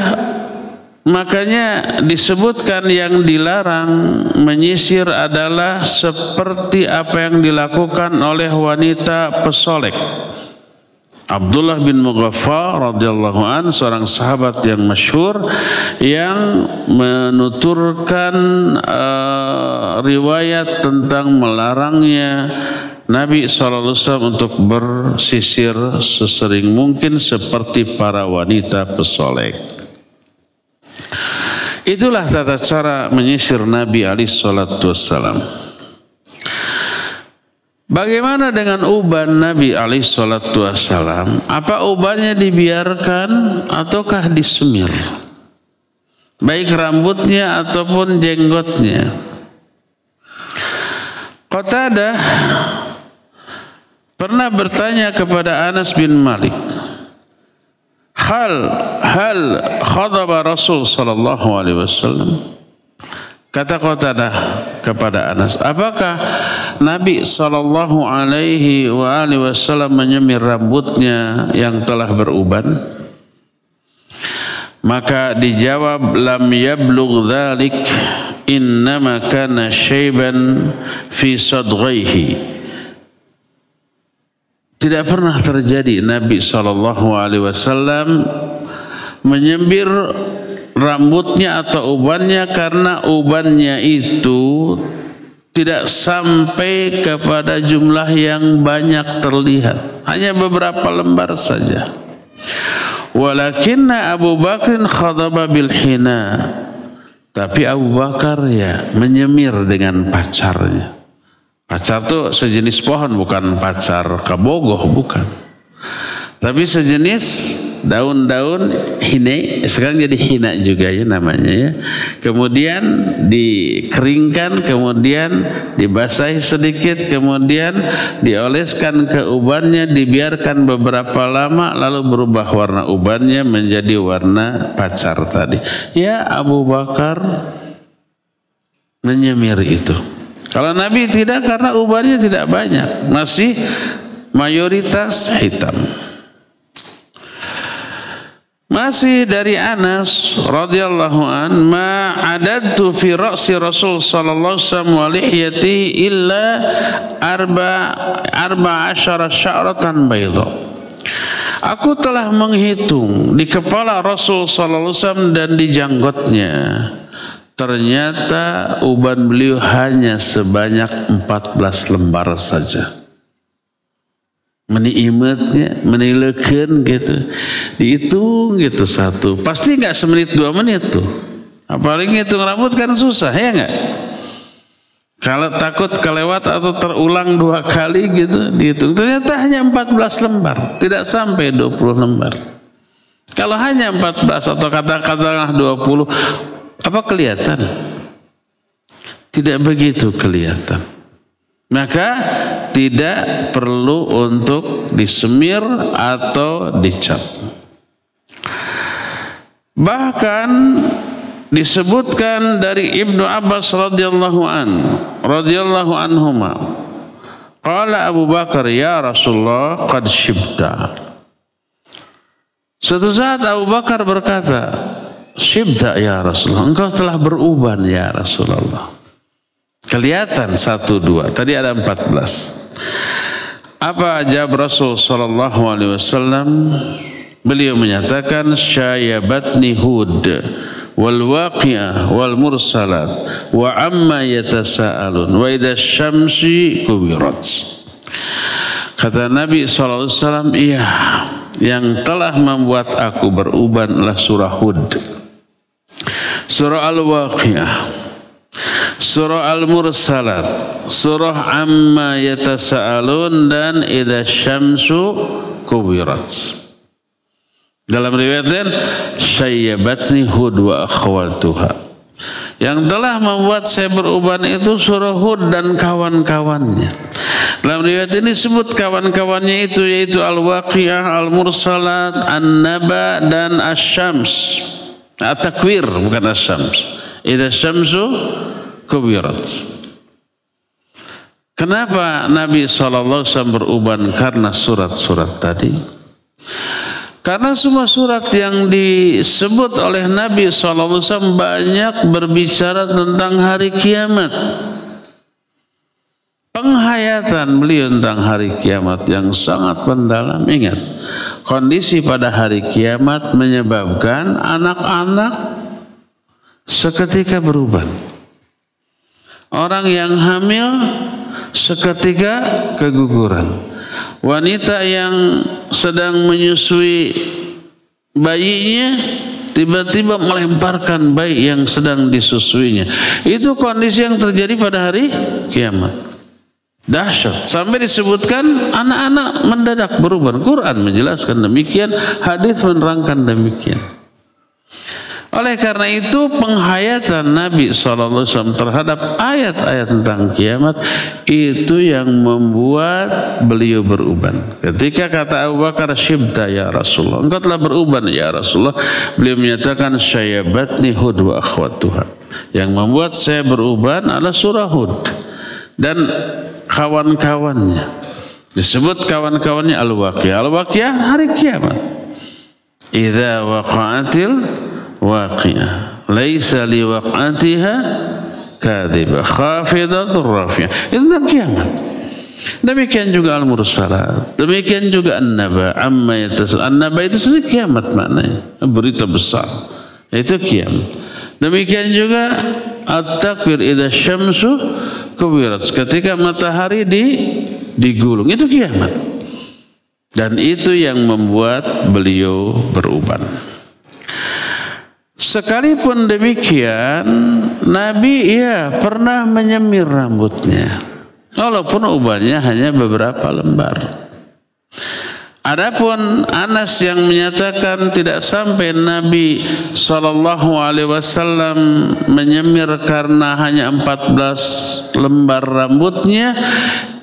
makanya disebutkan yang dilarang menyisir adalah seperti apa yang dilakukan oleh wanita pesolek. Abdullah bin Mughaffal radhiyallahu an, seorang sahabat yang masyhur yang menuturkan riwayat tentang melarangnya Nabi SAW untuk bersisir sesering mungkin seperti para wanita pesolek. Itulah tata cara menyisir Nabi SAW. Bagaimana dengan uban Nabi SAW? Apa ubannya dibiarkan ataukah disemir? Baik rambutnya ataupun jenggotnya. Qatadah pernah bertanya kepada Anas bin Malik, hal khadaba Rasul sallallahu alaihi wasallam. Kata Qatadah kepada Anas, apakah Nabi sallallahu alaihi wasallam menyemir rambutnya yang telah beruban? Maka dijawab, lam yablugh dzalik, innama kana syaiban fi sadghaihi. Tidak pernah terjadi Nabi SAW menyembir rambutnya atau ubannya karena ubannya itu tidak sampai kepada jumlah yang banyak terlihat, hanya beberapa lembar saja. Walakinna Abu Bakr khadaba bil hina, tapi Abu Bakar ya menyemir dengan pacarnya. Pacar itu sejenis pohon, bukan pacar kabogoh, bukan. Tapi sejenis daun-daun hina, sekarang jadi hina juga ya namanya ya. Kemudian dikeringkan, kemudian dibasahi sedikit, kemudian dioleskan ke ubannya, dibiarkan beberapa lama, lalu berubah warna ubannya menjadi warna pacar tadi. Ya Abu Bakar menyemir itu. Kalau Nabi tidak, karena ubannya tidak banyak, masih mayoritas hitam. Masih dari Anas radhiyallahu an, ma adadtu fi ra'si Rasul sallallahu alaihi wasallam wa lihyati illa 14 sya'ratan bayda. Aku telah menghitung di kepala Rasul sallallahu alaihi wasallam dan di janggotnya. Ternyata uban beliau hanya sebanyak 14 lembar saja. Meniimatnya, menileken gitu. Dihitung gitu satu. Pasti nggak semenit 2 menit tuh. Apalagi ngitung rambut kan susah, ya nggak? Kalau takut kelewat atau terulang 2 kali gitu dihitung. Ternyata hanya 14 lembar. Tidak sampai 20 lembar. Kalau hanya 14 atau katakanlah 20, apa kelihatan? Tidak begitu kelihatan. Maka tidak perlu untuk disemir atau dicat. Bahkan disebutkan dari Ibnu Abbas radhiyallahu anhuma, qala Abu Bakar, ya Rasulullah, qad syibta. Suatu saat Abu Bakar berkata, syibta ya Rasulullah, engkau telah beruban ya Rasulullah. Kelihatan 1, 2, tadi ada 14. Apa jawab Rasul sallallahu alaihi wasallam? Beliau menyatakan, syayabatni Hud wal waqi'ah wal mursalat wa amma yatasaalun wa idza syamsi kubirat. Kata Nabi sallallahu alaihi wasallam, iya, yang telah membuat aku beruban adalah surah Hud, surah Al-Waqi'ah, surah Al-Mursalat, surah Amma Yatasa'alun, dan idza syamsu kubirat. Dalam riwayat lain, syayyabatni Hud wa akhwatuha. Yang telah membuat saya beruban itu surah Hud dan kawan-kawannya. Dalam riwayat ini disebut kawan-kawannya itu yaitu Al-Waqi'ah, Al-Mursalat, An-Naba, dan Asy-Syams. At-Takwir, bukan Asy-Syams. Idza syamsu kubirat. Kenapa Nabi SAW beruban? Karena surat-surat tadi. Karena semua surat yang disebut oleh Nabi SAW banyak berbicara tentang hari kiamat. Penghayatan beliau tentang hari kiamat yang sangat mendalam. Ingat, kondisi pada hari kiamat menyebabkan anak-anak seketika berubah. Orang yang hamil seketika keguguran. Wanita yang sedang menyusui bayinya tiba-tiba melemparkan bayi yang sedang disusuinya. Itu kondisi yang terjadi pada hari kiamat. Dahsyat. Sampai disebutkan anak-anak mendadak berubah. Quran menjelaskan demikian, hadis menerangkan demikian. Oleh karena itu penghayatan Nabi SAW terhadap ayat-ayat tentang kiamat itu yang membuat beliau beruban. Ketika kata Abu Bakar, "Syibta ya Rasulullah," engkau telah beruban ya Rasulullah. Beliau menyatakan, "Syayabatni Hud wa akhwatuha." Yang membuat saya beruban adalah surah Hud dan kawan-kawannya. Disebut kawan-kawannya Al-Waqiah. Al-Waqiah hari kiamat. Idza waqa'atil waqi'ah laisa liwaq'atiha kadhibah khafidatur rafi'ah. Itu tentang kiamat. Demikian juga Al-Mursalat, demikian juga An-Naba, amma yatasal. An-Naba itu sendiri kiamat maknanya, berita besar, itu kiamat. Demikian juga At-Takwir idza syamsu kuwirat, ketika matahari digulung, itu kiamat. Dan itu yang membuat beliau beruban. Sekalipun demikian, Nabi pernah menyemir rambutnya, walaupun ubannya hanya beberapa lembar. Adapun Anas yang menyatakan tidak sampai Nabi SAW menyemir karena hanya 14 lembar rambutnya,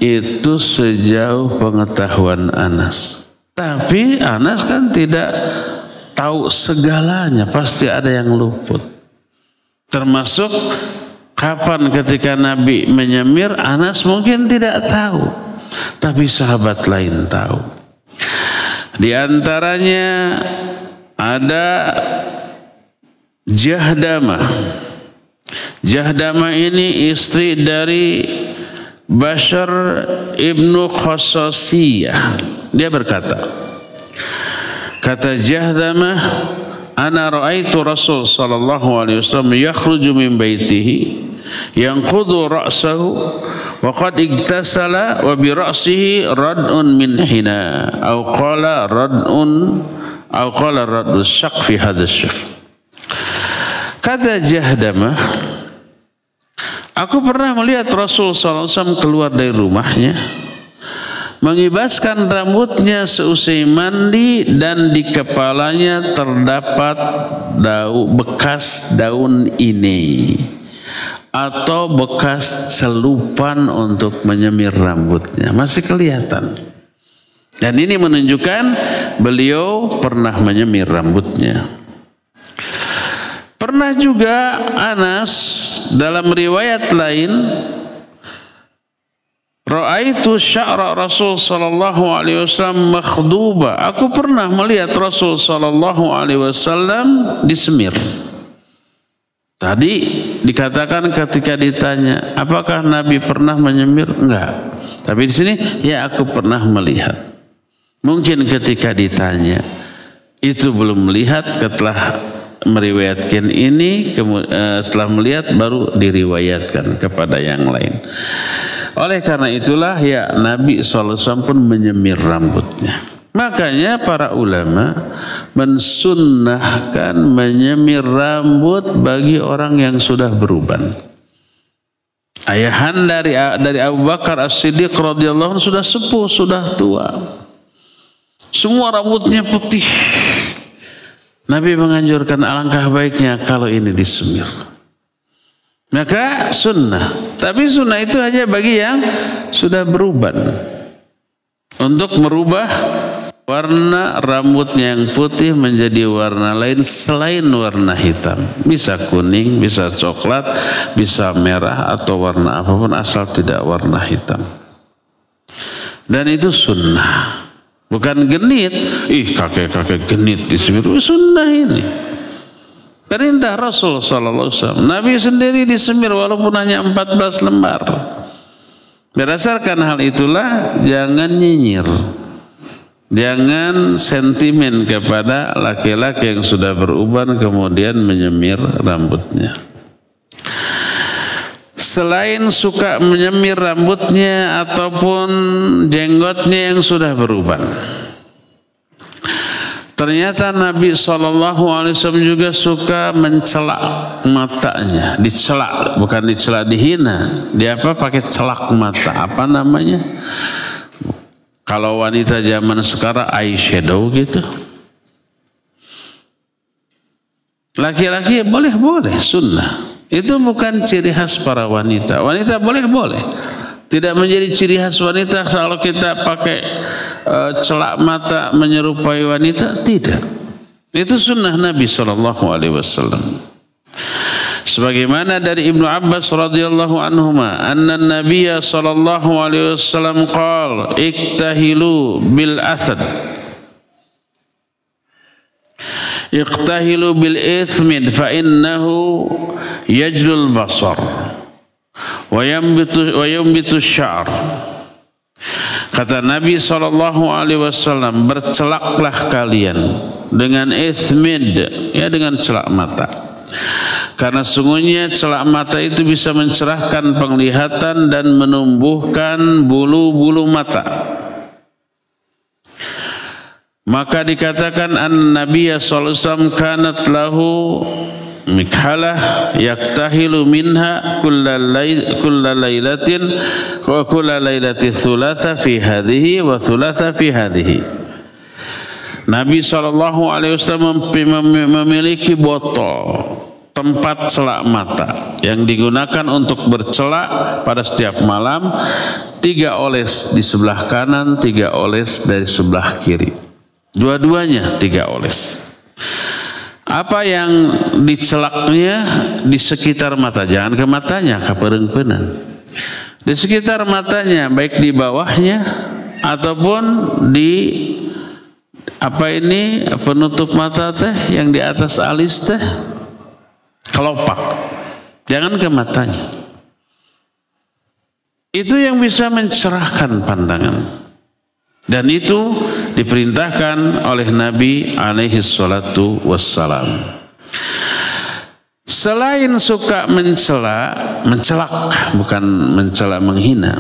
itu sejauh pengetahuan Anas. Tapi Anas kan tidak tahu segalanya, pasti ada yang luput. Termasuk kapan ketika Nabi menyemir, Anas mungkin tidak tahu, tapi sahabat lain tahu. Di antaranya ada Jahdamah. Jahdamah ini istri dari Bashar ibnu Khososiyah. Dia berkata, kata Jahdamah, "Ana ra'aitu Rasul sallallahu alaihi wasallam yakhruju min baitihi yanqudu ra'sahu wa qad igtasala wa bi ra'sihi rad'un min hina aw qala rad'u syaq fi hadha syaq." Kata Jahdamah, aku pernah melihat Rasul sallallahu alaihi wasallam keluar dari rumahnya mengibaskan rambutnya seusai mandi dan di kepalanya terdapat bekas daun ini atau bekas celupan untuk menyemir rambutnya, masih kelihatan. Dan ini menunjukkan beliau pernah menyemir rambutnya. Pernah juga Anas dalam riwayat lain, "Ra'aitu sya'ra Rasul sallallahu alaihi wasallam makhduba." Aku pernah melihat Rasul sallallahu alaihi wasallam disemir. Tadi dikatakan ketika ditanya, apakah Nabi pernah menyemir? Enggak. Tapi di sini, ya aku pernah melihat. Mungkin ketika ditanya itu belum melihat, setelah meriwayatkan ini, setelah melihat baru diriwayatkan kepada yang lain. Oleh karena itulah ya Nabi SAW pun menyemir rambutnya. Makanya para ulama mensunnahkan menyemir rambut bagi orang yang sudah beruban. Ayahan dari Abu Bakar As-Siddiq radhiyallahu anhu sudah sepuh, sudah tua. Semua rambutnya putih. Nabi menganjurkan alangkah baiknya kalau ini disemir. Maka sunnah, tapi sunnah itu hanya bagi yang sudah beruban. Untuk merubah warna rambutnya yang putih menjadi warna lain selain warna hitam. Bisa kuning, bisa coklat, bisa merah atau warna apapun asal tidak warna hitam. Dan itu sunnah. Bukan genit. Kakek-kakek genit disemir. Sunnah ini. Perintah Rasul SAW. Nabi sendiri disemir walaupun hanya 14 lembar. Berdasarkan hal itulah jangan nyinyir. Jangan sentimen kepada laki-laki yang sudah beruban kemudian menyemir rambutnya. Selain suka menyemir rambutnya ataupun jenggotnya yang sudah beruban, ternyata Nabi SAW juga suka mencelak matanya. Dicelak, bukan dicelak, dihina. Dia pakai celak mata. Apa namanya? Kalau wanita zaman sekarang eyeshadow gitu. Laki-laki boleh-boleh, sunnah. Itu bukan ciri khas para wanita. Wanita boleh-boleh. Tidak menjadi ciri khas wanita kalau kita pakai celak mata menyerupai wanita. Tidak. Itu sunnah Nabi SAW. Sebagaimana dari Ibnu Abbas radhiyallahu anhuma, anna Nabiyya sallallahu alaihi wasallam qala iktahilu bil asad, iktahilu bil ithmid fa innahu yajlul basar wa yambitu syar. Kata Nabi sallallahu alaihi wasallam, bercelaklah kalian dengan ithmid, ya dengan celak mata. Karena sungguhnya celak mata itu bisa mencerahkan penglihatan dan menumbuhkan bulu-bulu mata. Maka dikatakan an-Nabiyya sallallahu alaihi wasallam kanat lahu mikhalah yaktahilu minha kullalailatin wa kullalailati thulatha fi hadhihi wa thulatha fi hadhihi. Nabi sallallahu alaihi wasallam memiliki botol tempat celak mata yang digunakan untuk bercelak pada setiap malam, 3 oles di sebelah kanan, 3 oles dari sebelah kiri. Dua-duanya 3 oles. Apa yang dicelaknya di sekitar mata, jangan ke matanya, ke perengpenan. Di sekitar matanya, baik di bawahnya ataupun di penutup mata teh yang di atas alis teh, kelopak. Jangan ke matanya. Itu yang bisa mencerahkan pandangan. Dan itu diperintahkan oleh Nabi alaihi salatu wassalam. Selain suka mencelak, bukan mencela, menghina,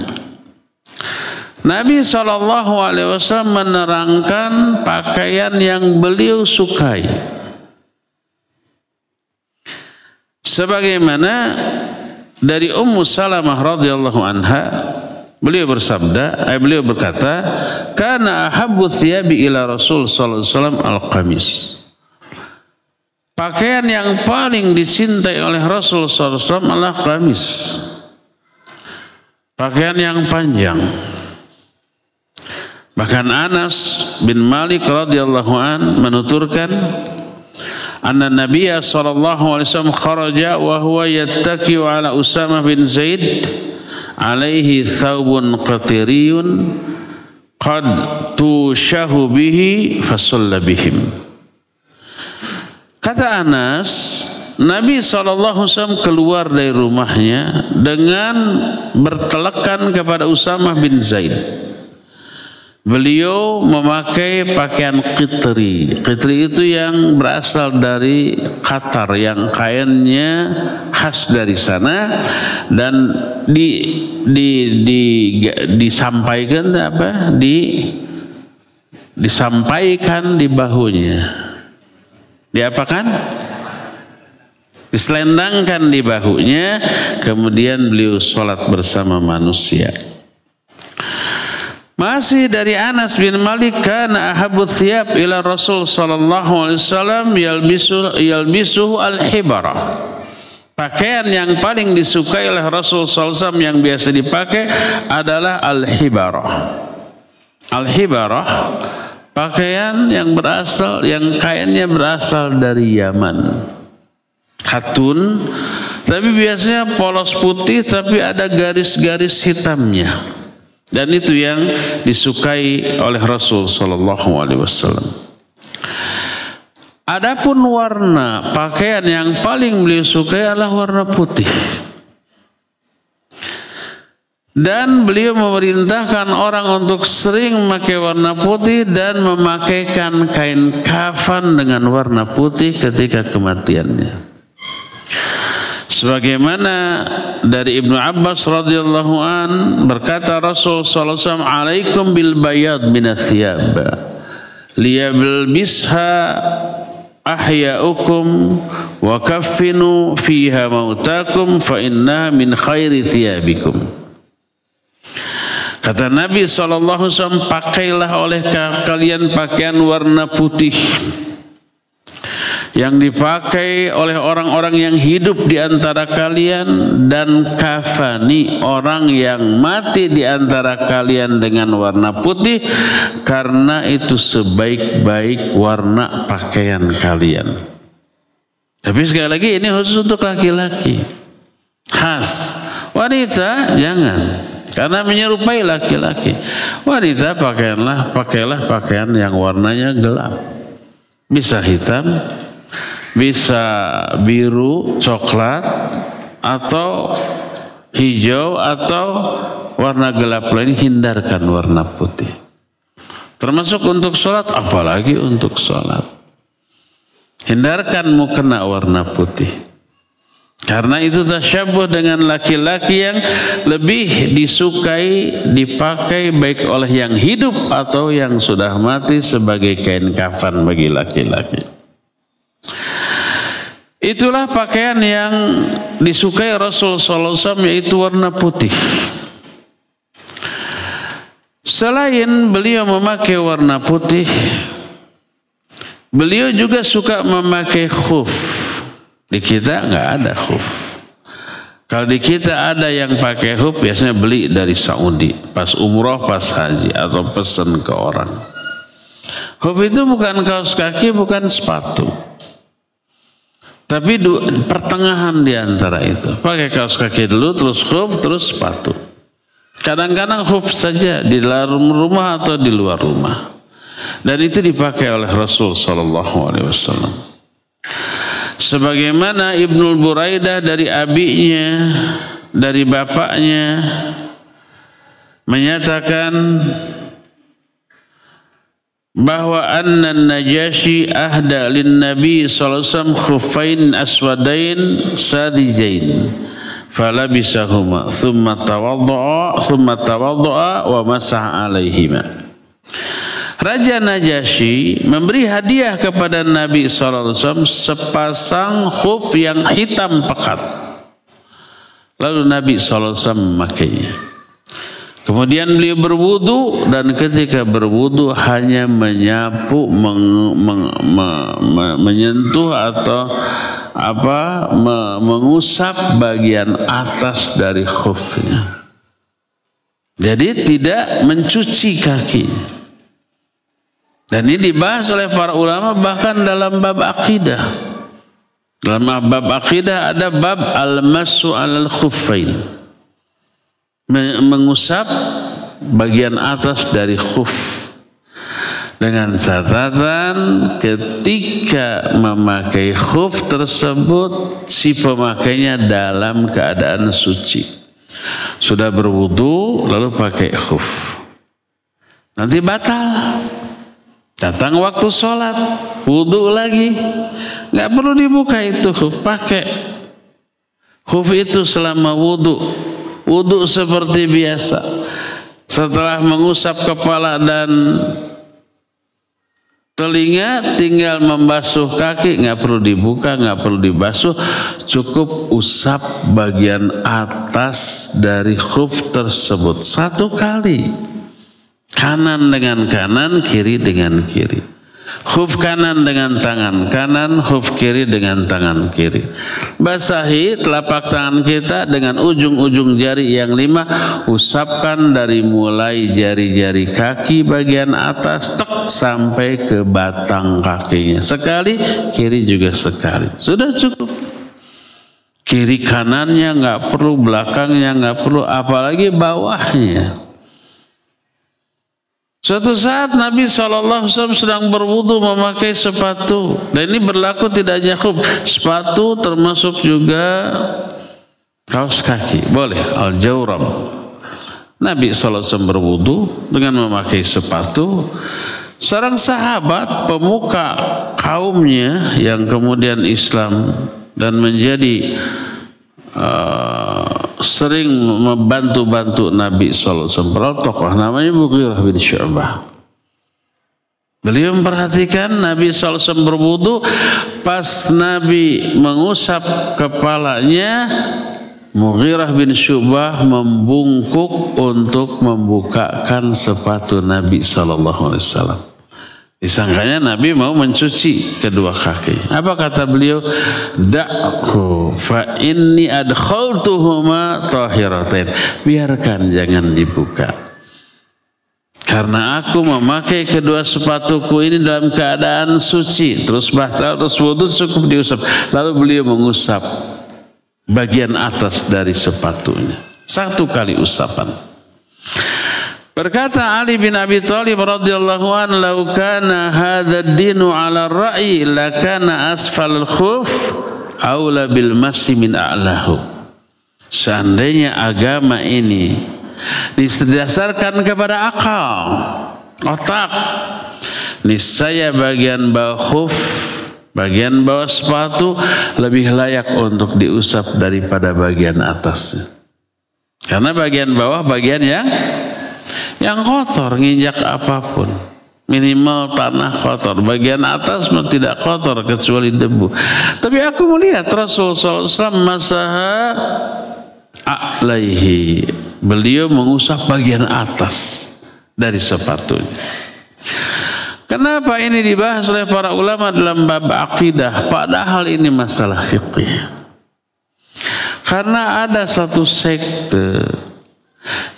Nabi SAW menerangkan pakaian yang beliau sukai. Sebagaimana dari Ummu Salamah radhiyallahu anha, beliau berkata, "Kana ahabbu thiyabi ila Rasul sallallahu alaihi wasallam al-qamis." Pakaian yang paling dicintai oleh Rasul sallallahu alaihi wasallam adalah qamis. Pakaian yang panjang. Bahkan Anas bin Malik radhiyallahu an menuturkan, anna Nabiyya sallallahu alaihi wasallam kharaja wa huwa yattaki'u ala Usamah bin Zaid alaihi thawbun qatiriyun qad tushahu bihi fasalla bihim. Kata Anas, Nabi SAW keluar dari rumahnya dengan bertelekan kepada Usamah bin Zaid. Beliau memakai pakaian qitri. Qitri itu yang berasal dari Qatar, yang kainnya khas dari sana, dan disampaikan di bahunya. Diapakan? Diselendangkan di bahunya, kemudian beliau sholat bersama manusia. Masih dari Anas bin Malik, kana ahabbu thiyab ila Rasul sallallahu alaihi wasallam yalbisuhu al-hibara. Pakaian yang paling disukai oleh Rasul sallallahu alaihi wasallam yang biasa dipakai adalah al-hibara. Al-hibara, pakaian yang kainnya berasal dari Yaman. Katun, tapi biasanya polos putih tapi ada garis-garis hitamnya. Dan itu yang disukai oleh Rasul sallallahu alaihi wasallam. Adapun warna pakaian yang paling beliau sukai adalah warna putih. Dan beliau memerintahkan orang untuk sering memakai warna putih dan memakaikan kain kafan dengan warna putih ketika kematiannya. Sebagaimana dari Ibnu Abbas radhiyallahu an berkata Rasul sallallahu alaihi wasallam, "Alaikum bil bayad minas thiyab liyalbisha ahya'ukum wa kaffinu fiha mautakum fa innaha min khairi thiyabikum." Kata Nabi SAW, pakailah oleh kalian pakaian warna putih yang dipakai oleh orang-orang yang hidup di antara kalian, dan kafani orang yang mati di antara kalian dengan warna putih, karena itu sebaik-baik warna pakaian kalian. Tapi sekali lagi ini khusus untuk laki-laki. Khas. Wanita jangan. Karena menyerupai laki-laki. Wanita pakailah pakaian yang warnanya gelap. Bisa hitam, bisa biru, coklat, atau hijau, atau warna gelap lain. Hindarkan warna putih. Termasuk untuk sholat, apalagi untuk sholat. Hindarkan mukena warna putih. Karena itu tasyabuh dengan laki-laki yang lebih disukai dipakai baik oleh yang hidup atau yang sudah mati sebagai kain kafan bagi laki-laki. Itulah pakaian yang disukai Rasul sallallahu alaihi wasallam, yaitu warna putih. Selain beliau memakai warna putih, beliau juga suka memakai khuf. Di kita nggak ada khuf. Kalau di kita ada yang pakai khuf, biasanya beli dari Saudi pas umroh, pas haji, atau pesan ke orang. Khuf itu bukan kaos kaki, bukan sepatu, tapi pertengahan di antara itu. Pakai kaos kaki dulu, terus khuf, terus sepatu. Kadang-kadang khuf saja di dalam rumah atau di luar rumah. Dan itu dipakai oleh Rasul sallallahu alaihi wasallam. Sebagaimana Ibnu Buraidah dari abinya, dari bapaknya, menyatakan bahwa anna Najasyi ahda lin Nabi sallallahu alaihi wasallam khuffain aswadain sadijain falabisahuma thumma tawadda'a wa masaha alaihima. Raja Najasyi memberi hadiah kepada Nabi SAW sepasang khuf yang hitam pekat. Lalu Nabi SAW memakainya. Kemudian beliau berwudu, dan ketika berwudu hanya menyapu, menyentuh atau mengusap bagian atas dari khufnya. Jadi tidak mencuci kakinya. Dan ini dibahas oleh para ulama bahkan dalam bab akidah. Dalam bab akidah ada bab al-massu alal khuffain. Mengusap bagian atas dari khuf. Dengan catatan ketika memakai khuf tersebut si pemakainya dalam keadaan suci. Sudah berwudu lalu pakai khuf. Nanti batal. Datang waktu sholat, wudu lagi, nggak perlu dibuka itu khuf, pakai khuf itu selama wudu, wudu seperti biasa. Setelah mengusap kepala dan telinga, tinggal membasuh kaki, nggak perlu dibuka, nggak perlu dibasuh, cukup usap bagian atas dari khuf tersebut satu kali. Kanan dengan kanan, kiri dengan kiri. Khuf kanan dengan tangan kanan, khuf kiri dengan tangan kiri. Basahi telapak tangan kita dengan ujung-ujung jari yang 5. Usapkan dari mulai jari-jari kaki bagian atas tek sampai ke batang kakinya. Sekali, kiri juga sekali. Sudah cukup. Kiri kanannya nggak perlu, belakangnya nggak perlu, apalagi bawahnya. Suatu saat Nabi SAW sedang berwudu memakai sepatu. Dan ini berlaku tidak hanya khuf, sepatu termasuk juga kaos kaki. Boleh, al-jawrab. Nabi SAW berwudu dengan memakai sepatu. Seorang sahabat pemuka kaumnya yang kemudian Islam dan menjadi sering membantu-bantu Nabi SAW. Tokoh namanya Mughirah bin Syu'bah. Beliau memperhatikan Nabi SAW berwudu. Pas Nabi mengusap kepalanya, Mughirah bin Syu'bah membungkuk untuk membukakan sepatu Nabi SAW. Disangkanya Nabi mau mencuci kedua kaki. Apa kata beliau? Da'ku fa inni adkhaltuhuma tahiratain. Biarkan, jangan dibuka. Karena aku memakai kedua sepatuku ini dalam keadaan suci. Terus batal, terus wudu, cukup diusap. Lalu beliau mengusap bagian atas dari sepatunya. 1 kali usapan. Berkata Ali bin Abi Thalib radhiyallahu anhu, "Lau kana hadzal dinu 'ala ar-ra'yi lakana asfal al-khuf aula bil masi min a'lahu." Seandainya agama ini didasarkan kepada akal, otak, niscaya bagian bawah khuf, bagian bawah sepatu lebih layak untuk diusap daripada bagian atasnya. Karena bagian bawah bagian yang kotor, nginjak apapun, minimal tanah kotor. Bagian atas tidak kotor kecuali debu. Tapi aku melihat Rasulullah SAW masaha a'laihi, beliau mengusap bagian atas dari sepatunya. Kenapa ini dibahas oleh para ulama dalam bab akidah, padahal ini masalah fikih? Karena ada satu sekte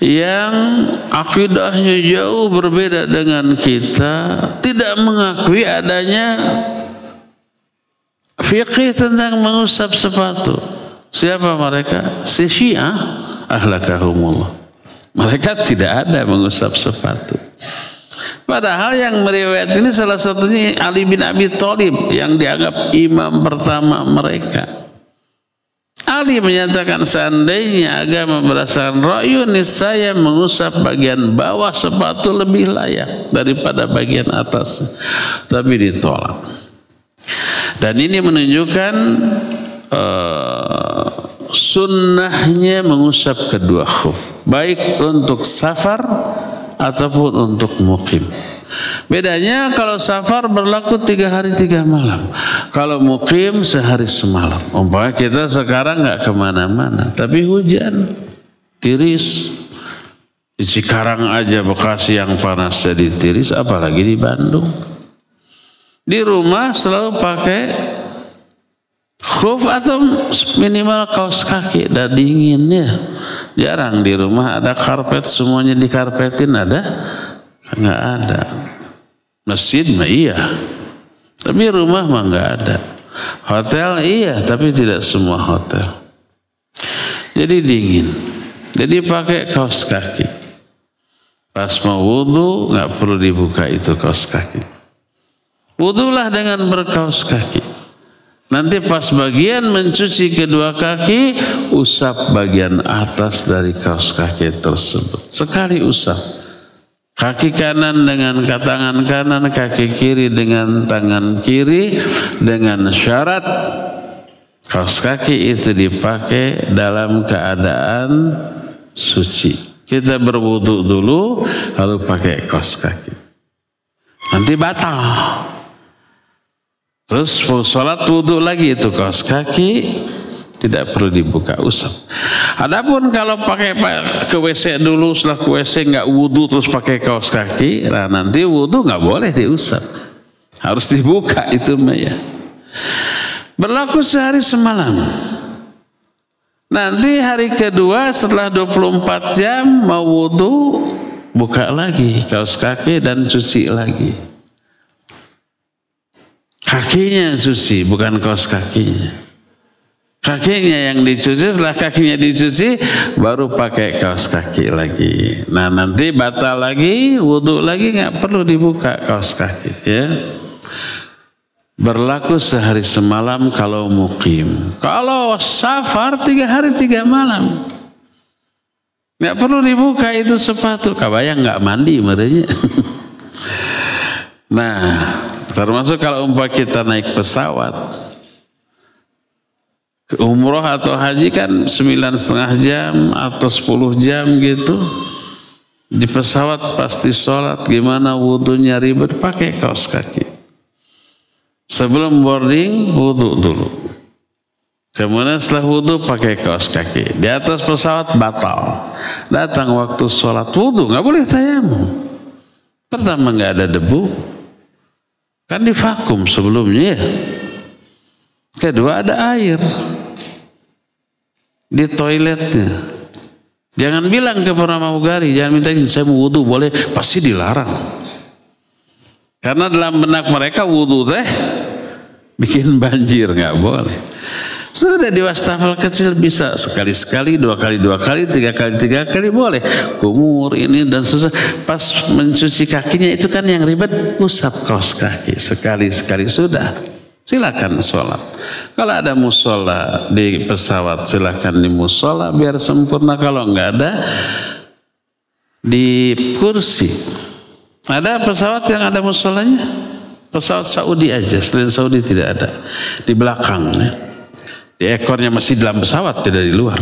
yang akidahnya jauh berbeda dengan kita, tidak mengakui adanya fikih tentang mengusap sepatu. Siapa mereka? Si Syiah, ahlakahumullah. Mereka tidak ada mengusap sepatu. Padahal yang meriwayat ini salah satunya Ali bin Abi Thalib yang dianggap imam pertama mereka. Ali menyatakan seandainya agama berdasarkan ra'yu, niscaya mengusap bagian bawah sepatu lebih layak daripada bagian atas. Tapi ditolak. Dan ini menunjukkan sunnahnya mengusap kedua khuf, baik untuk safar ataupun untuk mukim. Bedanya kalau safar berlaku 3 hari 3 malam. Kalau mukim sehari semalam. Umpamanya kita sekarang nggak kemana-mana, tapi hujan, tiris. Di Cikarang aja Bekasi yang panas jadi tiris, apalagi di Bandung. Di rumah selalu pakai khuf atau minimal kaos kaki, dan dinginnya. Jarang di rumah ada karpet, semuanya dikarpetin ada? Nggak ada. Masjid mah iya, tapi rumah mah nggak ada. Hotel iya, tapi tidak semua hotel. Jadi dingin, jadi pakai kaos kaki. Pas mau wudu nggak perlu dibuka itu kaos kaki. Wudulah dengan berkaos kaki. Nanti pas bagian mencuci kedua kaki, usap bagian atas dari kaos kaki tersebut. Sekali usap. Kaki kanan dengan tangan kanan, kaki kiri dengan tangan kiri, dengan syarat kaos kaki itu dipakai dalam keadaan suci. Kita berwudu dulu, lalu pakai kaos kaki. Nanti batal. Terus sholat wudu lagi itu kaos kaki tidak perlu dibuka, usap. Adapun kalau pakai ke WC dulu, setelah ke WC nggak wudu terus pakai kaos kaki, nah nanti wudu nggak boleh diusap, harus dibuka itu ya. Berlaku sehari semalam. Nanti hari kedua setelah 24 jam mau wudu, buka lagi kaos kaki dan cuci lagi. Kakinya suci, bukan kaos kakinya. Kakinya yang dicuci, setelah kakinya dicuci baru pakai kaos kaki lagi. Nah nanti batal lagi, wudhu lagi, nggak perlu dibuka kaos kaki ya. Berlaku sehari semalam kalau mukim. Kalau safar 3 hari 3 malam. Nggak perlu dibuka itu sepatu. Kabayang nggak mandi merenya. Nah termasuk kalau umpah kita naik pesawat. Umroh atau haji kan 9,5 jam atau 10 jam gitu. Di pesawat pasti sholat, gimana wudhunya ribet, pakai kaos kaki. Sebelum boarding wudhu dulu. Kemudian setelah wudhu pakai kaos kaki. Di atas pesawat batal. Datang waktu sholat wudhu, nggak boleh tayamum. Pertama nggak ada debu, kan di vakum sebelumnya. Kedua ada air di toiletnya. Jangan bilang ke pramugari, jangan minta izin saya mau wudhu, boleh, pasti dilarang. Karena dalam benak mereka wudhu teh bikin banjir, nggak boleh. Sudah di wastafel kecil bisa sekali-sekali, 2 kali 2 kali, 3 kali 3 kali boleh. Kumur ini dan susah. Pas mencuci kakinya itu kan yang ribet, usap kaos kaki sekali-sekali sudah. Silakan sholat. Kalau ada musola di pesawat, silakan di musola biar sempurna. Kalau nggak ada, di kursi. Ada pesawat yang ada musolanya? Pesawat Saudi aja, selain Saudi tidak ada. Di belakang, ya. Di ekornya masih dalam pesawat, tidak di luar.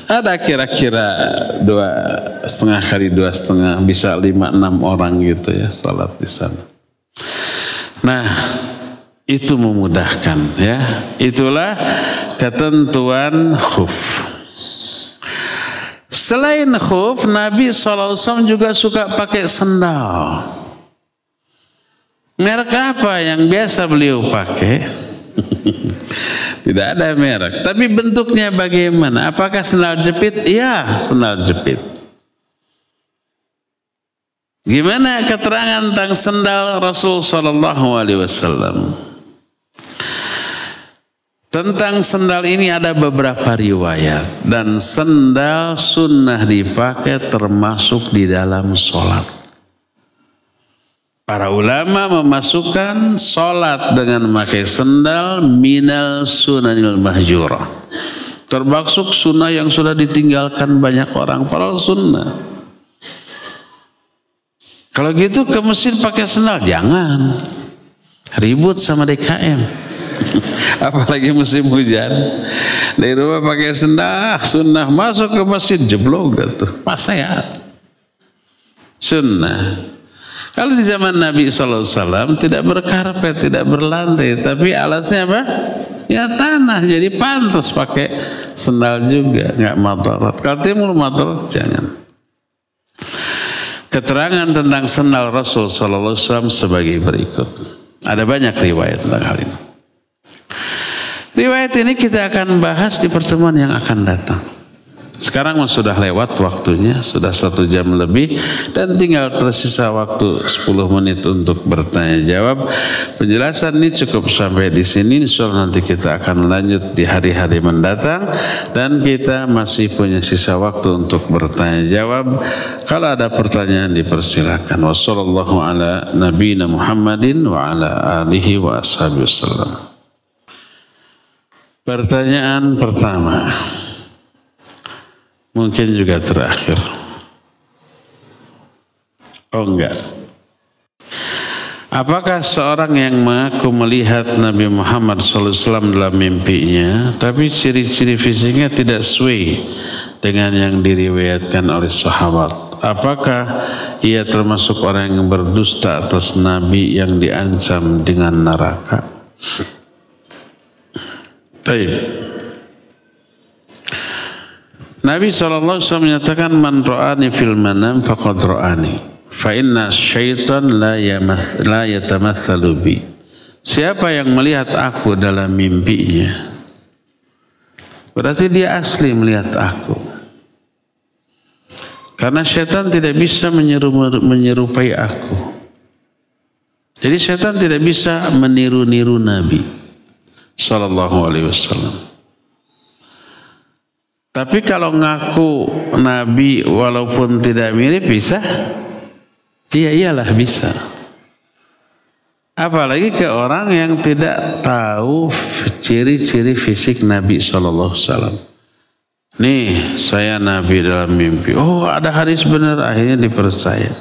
Ada kira-kira 2,5 kali 2,5, bisa 5-6 orang gitu ya sholat di sana. Nah, itu memudahkan ya. Itulah ketentuan khuf. Selain khuf, Nabi SAW juga suka pakai sendal. Merek apa yang biasa beliau pakai? Tidak ada merek. Tapi bentuknya bagaimana? Apakah sendal jepit? Iya, sendal jepit. Gimana keterangan tentang sendal Rasul Sallallahu Alaihi Wasallam? Tentang sendal ini ada beberapa riwayat, dan sendal sunnah dipakai termasuk di dalam sholat. Para ulama memasukkan sholat dengan memakai sendal minal sunanil mahjurah, termasuk sunnah yang sudah ditinggalkan banyak orang. Para sunnah. Kalau gitu ke masjid pakai sendal, jangan. Ribut sama DKM. Apalagi musim hujan. Dari rumah pakai sendal, sunnah. Masuk ke masjid, jeblok gitu. Pas saya. Sunnah. Kalau di zaman Nabi SAW tidak berkarpet, tidak berlantai. Tapi alasnya apa? Ya tanah. Jadi pantas pakai sendal juga. Nggak madarat. Kalau timur madarat, jangan. Keterangan tentang sendal Rasul Sallallahu Alaihi Wasallam sebagai berikut. Ada banyak riwayat tentang hal ini. Riwayat ini kita akan bahas di pertemuan yang akan datang. Sekarang sudah lewat waktunya, sudah 1 jam lebih, dan tinggal tersisa waktu 10 menit untuk bertanya jawab. Penjelasan ini cukup sampai di sini. Insyaallah nanti kita akan lanjut di hari-hari mendatang, dan kita masih punya sisa waktu untuk bertanya jawab. Kalau ada pertanyaan dipersilakan. Wassallallahu ala nabiyina Muhammadin wa ala alihi wa ashabihi wasallam. Pertanyaan pertama. Mungkin juga terakhir. Oh enggak. Apakah seorang yang mengaku melihat Nabi Muhammad SAW dalam mimpinya, tapi ciri-ciri fisiknya tidak sesuai dengan yang diriwayatkan oleh sahabat, apakah ia termasuk orang yang berdusta atas Nabi yang diancam dengan neraka? Baik. Nabi SAW menyatakan, man ra'ani fil manam faqad ra'ani fa inna syaitan la yatamatsalu bi. Siapa yang melihat aku dalam mimpinya, berarti dia asli melihat aku. Karena syaitan tidak bisa menyerupai aku. Jadi syaitan tidak bisa meniru-niru Nabi. sallallahu alaihi wasallam. Tapi kalau ngaku Nabi walaupun tidak mirip bisa? Iya, iyalah bisa. Apalagi ke orang yang tidak tahu ciri-ciri fisik Nabi sallallahu alaihi wasallam. Nih, saya Nabi dalam mimpi. Oh, ada hadis benar, akhirnya dipercaya.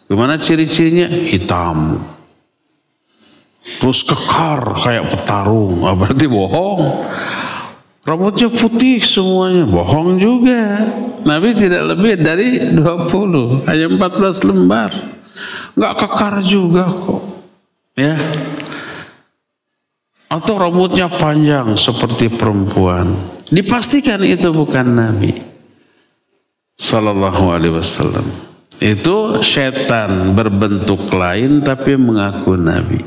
Gimana ciri-cirinya? Hitam. Terus kekar kayak petarung. Oh, berarti bohong. Rambutnya putih semuanya. Bohong juga. Nabi tidak lebih dari 20. Hanya 14 lembar. Nggak kekar juga kok. Ya. Atau rambutnya panjang seperti perempuan. Dipastikan itu bukan Nabi sallallahu alaihi wasallam. Itu setan berbentuk lain tapi mengaku Nabi.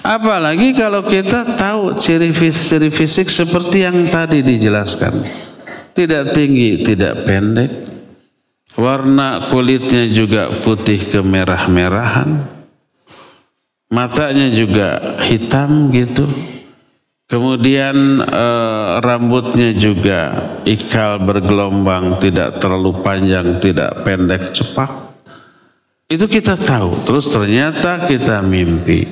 Apalagi kalau kita tahu ciri fisik seperti yang tadi dijelaskan. Tidak tinggi, tidak pendek. Warna kulitnya juga putih kemerah-merahan. Matanya juga hitam gitu. Kemudian rambutnya juga ikal bergelombang, tidak terlalu panjang, tidak pendek cepak. Itu kita tahu. Terus ternyata kita mimpi.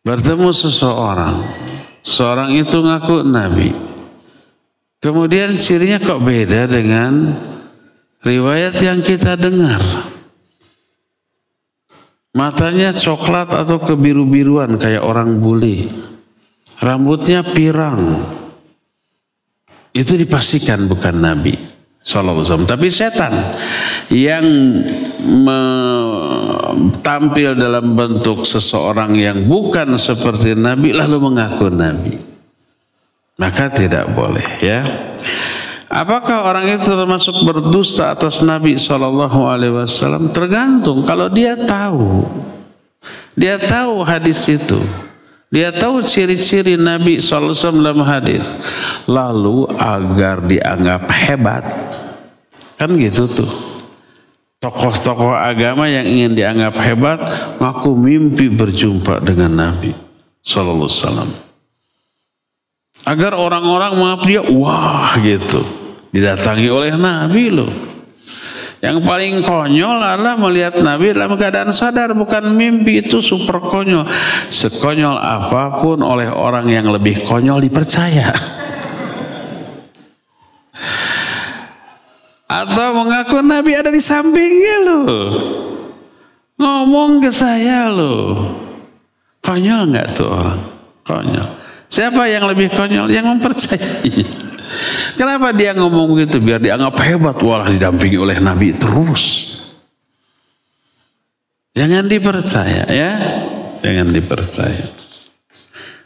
Bertemu seseorang. Seorang itu ngaku Nabi. Kemudian cirinya kok beda dengan riwayat yang kita dengar. Matanya coklat atau kebiru-biruan kayak orang bule. Rambutnya pirang. Itu dipastikan bukan Nabi sallallahu alaihi wasallam. Tapi setan yang tampil dalam bentuk seseorang yang bukan seperti Nabi lalu mengaku Nabi. Maka tidak boleh, ya. Apakah orang itu termasuk berdusta atas Nabi sallallahu alaihi wasallam? Tergantung. Kalau dia tahu hadis itu. Dia tahu ciri-ciri Nabi SAW dalam hadis. Lalu agar dianggap hebat. Kan gitu tuh. Tokoh-tokoh agama yang ingin dianggap hebat. Ngaku mimpi berjumpa dengan Nabi SAW. Agar orang-orang menganggap dia wah gitu. Didatangi oleh Nabi loh. Yang paling konyol adalah melihat Nabi dalam keadaan sadar, bukan mimpi. Itu super konyol. Sekonyol apapun oleh orang yang lebih konyol dipercaya. Atau mengaku Nabi ada di sampingnya loh. Ngomong ke saya loh. Konyol nggak tuh orang? Konyol. Siapa yang lebih konyol? Yang mempercayai. Kenapa dia ngomong begitu? Biar dianggap hebat. Walah didampingi oleh Nabi terus. Jangan dipercaya, ya. Jangan dipercaya.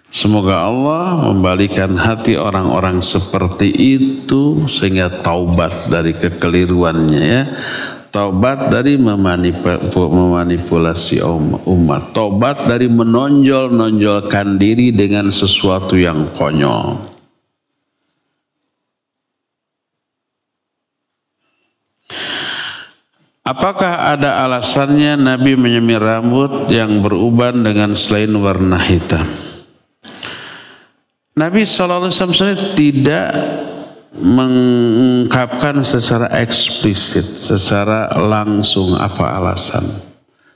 Semoga Allah membalikan hati orang-orang seperti itu sehingga taubat dari kekeliruannya, ya. Taubat dari memanipulasi umat. Taubat dari menonjol-nonjolkan diri dengan sesuatu yang konyol. Apakah ada alasannya Nabi menyemir rambut yang beruban dengan selain warna hitam? Nabi SAW tidak mengungkapkan secara eksplisit, secara langsung apa alasan.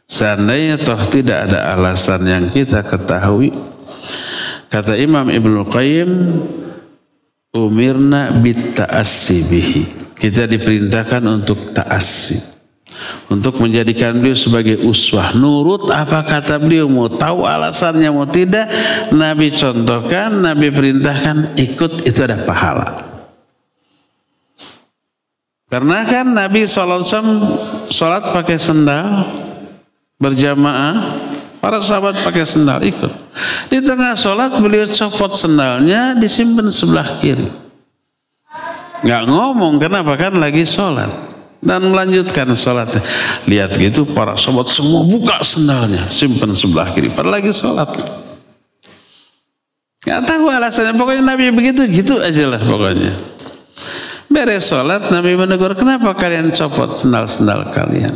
Seandainya toh tidak ada alasan yang kita ketahui, kata Imam Ibnu Qayyim, umirna bitta'assi bihi. Kita diperintahkan untuk ta'assi. Untuk menjadikan beliau sebagai uswah. Nurut apa kata beliau, mau tahu alasannya mau tidak, Nabi contohkan, Nabi perintahkan, ikut, itu ada pahala. Karena kan Nabi SAW sholat pakai sendal berjamaah, para sahabat pakai sendal ikut. Di tengah sholat beliau copot sendalnya, disimpan sebelah kiri. Nggak ngomong, kenapa? Kan lagi sholat. Dan melanjutkan sholatnya. Lihat gitu para sahabat semua buka sendalnya, simpan sebelah kiri, padahal lagi sholat. Gak tahu alasannya, pokoknya Nabi begitu, gitu aja lah pokoknya. Beres sholat, Nabi menegur, kenapa kalian copot sendal-sendal kalian?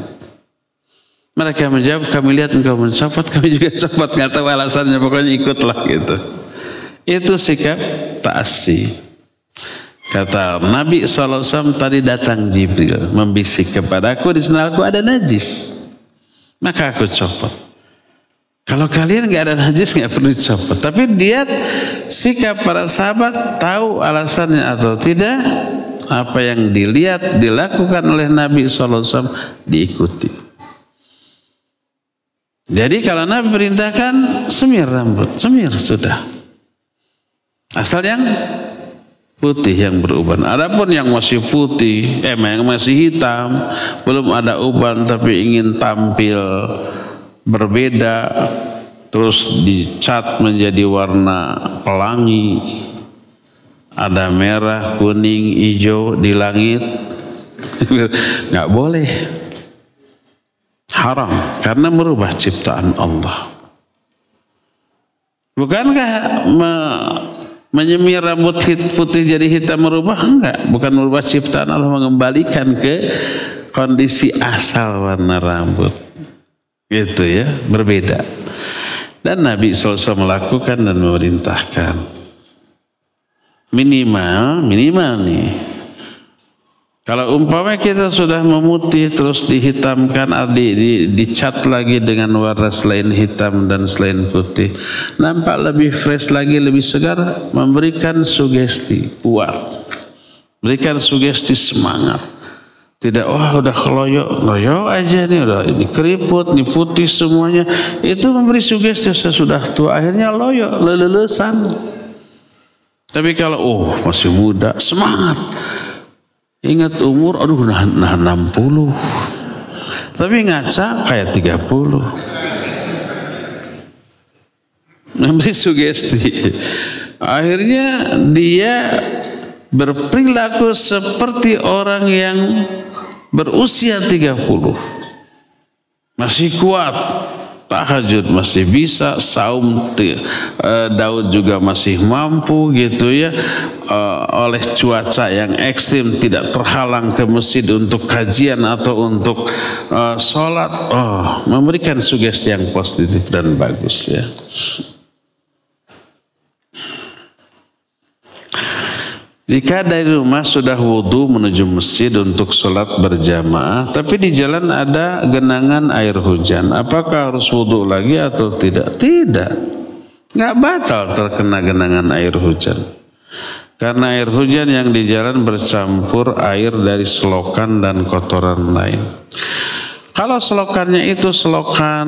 Mereka menjawab, kami lihat engkau mencopot, kami juga copot. Gak tahu alasannya, pokoknya ikutlah gitu. Itu sikap ta'assi. Kata Nabi SAW, tadi datang Jibril membisik kepadaku, di sandalku ada najis. Maka aku copot. Kalau kalian nggak ada najis nggak perlu dicopot. Tapi dia sikap para sahabat, tahu alasannya atau tidak, apa yang dilihat dilakukan oleh Nabi SAW diikuti. Jadi kalau Nabi perintahkan semir rambut, semir sudah. Asal yang putih yang beruban. Adapun yang masih putih, yang masih hitam, belum ada uban tapi ingin tampil berbeda, terus dicat menjadi warna pelangi, ada merah, kuning, hijau di langit, nggak boleh, haram karena merubah ciptaan Allah. Bukankah menyemir rambut putih jadi hitam merubah? Enggak, bukan merubah ciptaan Allah, mengembalikan ke kondisi asal warna rambut. Gitu ya, berbeda. Dan Nabi SAW melakukan dan memerintahkan. Minimal nih. Kalau umpamanya kita sudah memutih terus dihitamkan, dicat lagi dengan warna selain hitam dan selain putih, nampak lebih fresh lagi, lebih segar, memberikan sugesti kuat, berikan sugesti semangat. Tidak, udah loyo aja nih, udah ini keriput, ini putih semuanya, itu memberi sugesti saya sudah tua, akhirnya loyo, lelesan. Tapi kalau masih muda, semangat. Ingat umur, nah 60. Tapi ngaca kayak 30. Memberi sugesti. Akhirnya dia berperilaku seperti orang yang berusia 30. Masih kuat. Tahajud masih bisa, saum Daud juga masih mampu gitu ya, oleh cuaca yang ekstrim tidak terhalang ke masjid untuk kajian atau untuk sholat, memberikan sugesti yang positif dan bagus ya. Jika dari rumah sudah wudhu menuju masjid untuk sholat berjamaah, tapi di jalan ada genangan air hujan, apakah harus wudhu lagi atau tidak? Tidak, nggak batal terkena genangan air hujan. Karena air hujan yang di jalan bercampur air dari selokan dan kotoran lain. Kalau selokannya itu selokan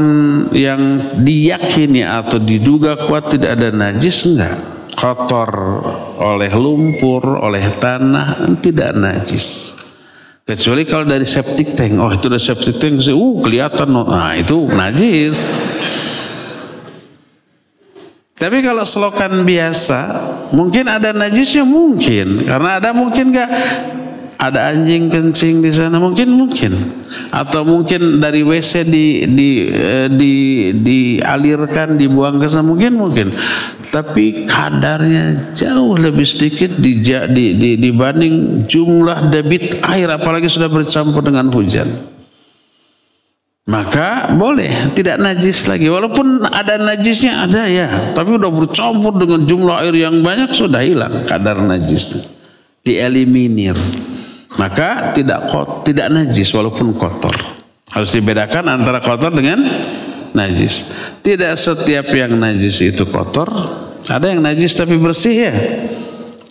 yang diyakini atau diduga kuat tidak ada najis, enggak. Kotor oleh lumpur, oleh tanah, tidak najis. Kecuali kalau dari septic tank, itu dari septic tank, kelihatan, nah itu najis. Tapi kalau selokan biasa, mungkin ada najisnya mungkin, karena ada mungkin nggak ada anjing kencing di sana, mungkin, atau mungkin dari WC dialirkan, dibuang ke sana, mungkin. Tapi kadarnya jauh lebih sedikit dibanding jumlah debit air, apalagi sudah bercampur dengan hujan. Maka boleh, tidak najis lagi. Walaupun ada najisnya, ada ya, tapi udah bercampur dengan jumlah air yang banyak, sudah hilang kadar najisnya, dieliminir. Maka tidak najis walaupun kotor. Harus dibedakan antara kotor dengan najis. Tidak setiap yang najis itu kotor. Ada yang najis tapi bersih ya.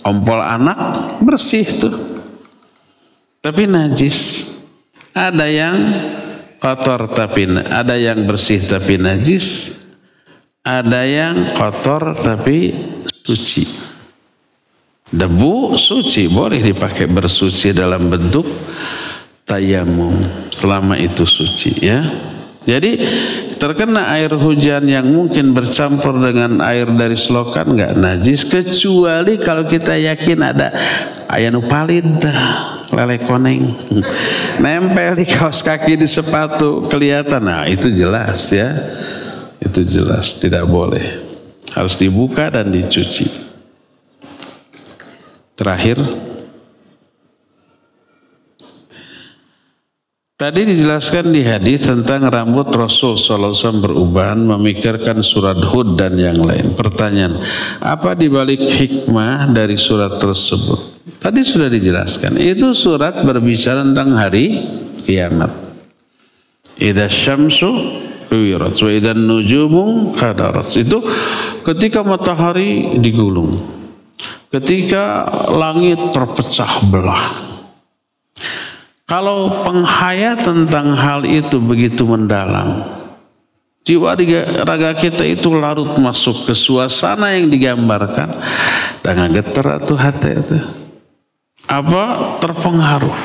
Ompol anak bersih tuh, tapi najis. Ada yang kotor tapi ada yang bersih tapi najis. Ada yang kotor tapi suci. Debu suci, boleh dipakai bersuci dalam bentuk tayamum selama itu suci ya. Jadi terkena air hujan yang mungkin bercampur dengan air dari selokan nggak najis, kecuali kalau kita yakin ada ayam palid, lele koneng nempel di kaos kaki, di sepatu kelihatan, nah itu jelas ya, itu jelas tidak boleh, harus dibuka dan dicuci. Terakhir, Tadi dijelaskan di hadis tentang rambut Rasul SAW berubahan, memikirkan surat Hud dan yang lain. Pertanyaan, apa dibalik hikmah dari surat tersebut? Tadi sudah dijelaskan. Itu surat berbicara tentang hari kiamat. Idza syamsu kuwirat wa idzan nujumu qadarat. Itu ketika matahari digulung. Ketika langit terpecah belah. Kalau penghayatan tentang hal itu begitu mendalam, jiwa raga kita itu larut masuk ke suasana yang digambarkan, dengan getar atau hati itu apa terpengaruh.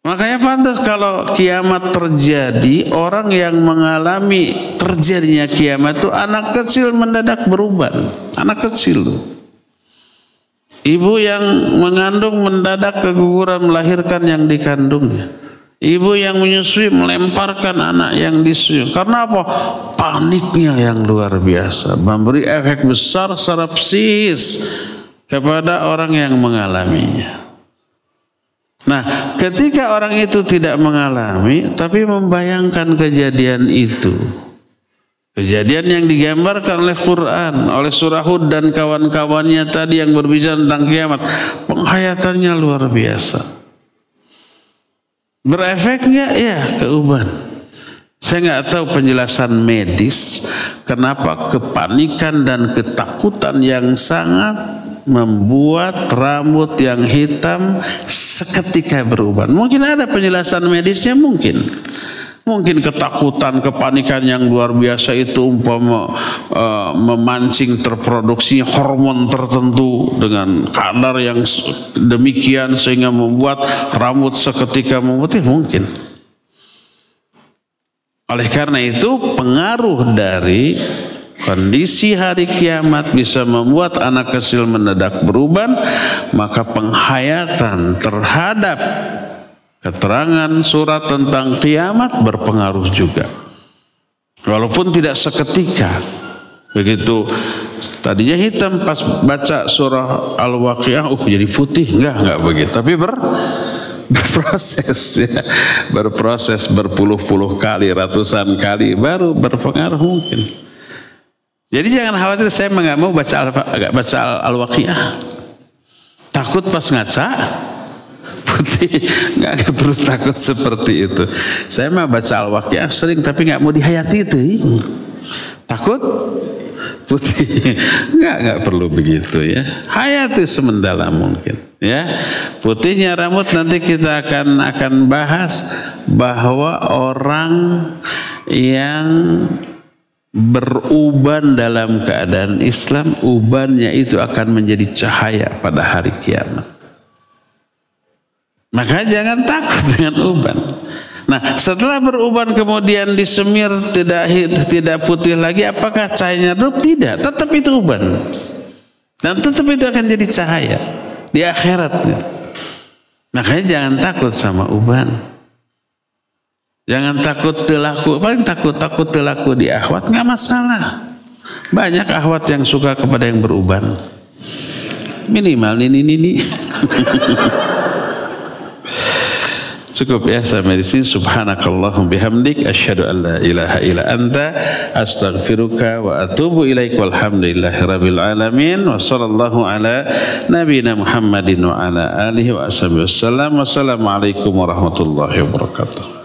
Makanya pantas kalau kiamat terjadi, orang yang mengalami terjadinya kiamat itu anak kecil mendadak berubah, anak kecil. Ibu yang mengandung mendadak keguguran melahirkan yang dikandungnya. Ibu yang menyusui melemparkan anak yang disusui. Karena apa? Paniknya yang luar biasa. Memberi efek besar secara psikis kepada orang yang mengalaminya. Nah, ketika orang itu tidak mengalami, tapi membayangkan kejadian itu. Kejadian yang digambarkan oleh Quran, oleh surah Hud dan kawan-kawannya tadi yang berbicara tentang kiamat, penghayatannya luar biasa. Berefek nggak? Ya, keubahan. Saya nggak tahu penjelasan medis kenapa kepanikan dan ketakutan yang sangat membuat rambut yang hitam seketika berubah. Mungkin ada penjelasan medisnya, mungkin. Mungkin ketakutan, kepanikan yang luar biasa itu umpama memancing terproduksi hormon tertentu dengan kadar yang demikian sehingga membuat rambut seketika memutih, mungkin. Oleh karena itu pengaruh dari kondisi hari kiamat bisa membuat anak kecil mendadak berubah, maka penghayatan terhadap keterangan surat tentang kiamat berpengaruh juga. Walaupun tidak seketika. Begitu tadinya hitam pas baca surah Al-Waqiah, jadi putih. Enggak begitu. Tapi berproses ya. Berproses berpuluh-puluh kali, ratusan kali baru berpengaruh mungkin. Jadi jangan khawatir saya nggak mau baca Al-Waqiah. Takut pas ngaca putih, nggak perlu takut seperti itu. Saya mah baca Al-Waqiah sering, tapi nggak mau dihayati itu. Takut putih, nggak perlu begitu ya. Hayati semendalam mungkin ya. Putihnya rambut nanti kita akan bahas bahwa orang yang beruban dalam keadaan Islam, ubannya itu akan menjadi cahaya pada hari kiamat. Maka jangan takut dengan uban. Nah, setelah beruban kemudian disemir tidak putih lagi, apakah cahayanya redup? Tidak, tetap itu uban. Dan tetap itu akan jadi cahaya di akhiratnya. Makanya jangan takut sama uban. Jangan takut telaku, paling takut telaku di akhwat, nggak masalah. Banyak akhwat yang suka kepada yang beruban. Minimal ini. Cukup ya sampai di sini. Subhanakallahumma bihamdik asyhadu an la ilaha illa anta astaghfiruka wa atubu ilaik. Walhamdulillahirabbil alamin wa sallallahu ala nabiyina Muhammadin wa ala alihi wa ashabihi wasallam. Wassalamualaikum warahmatullahi wabarakatuh.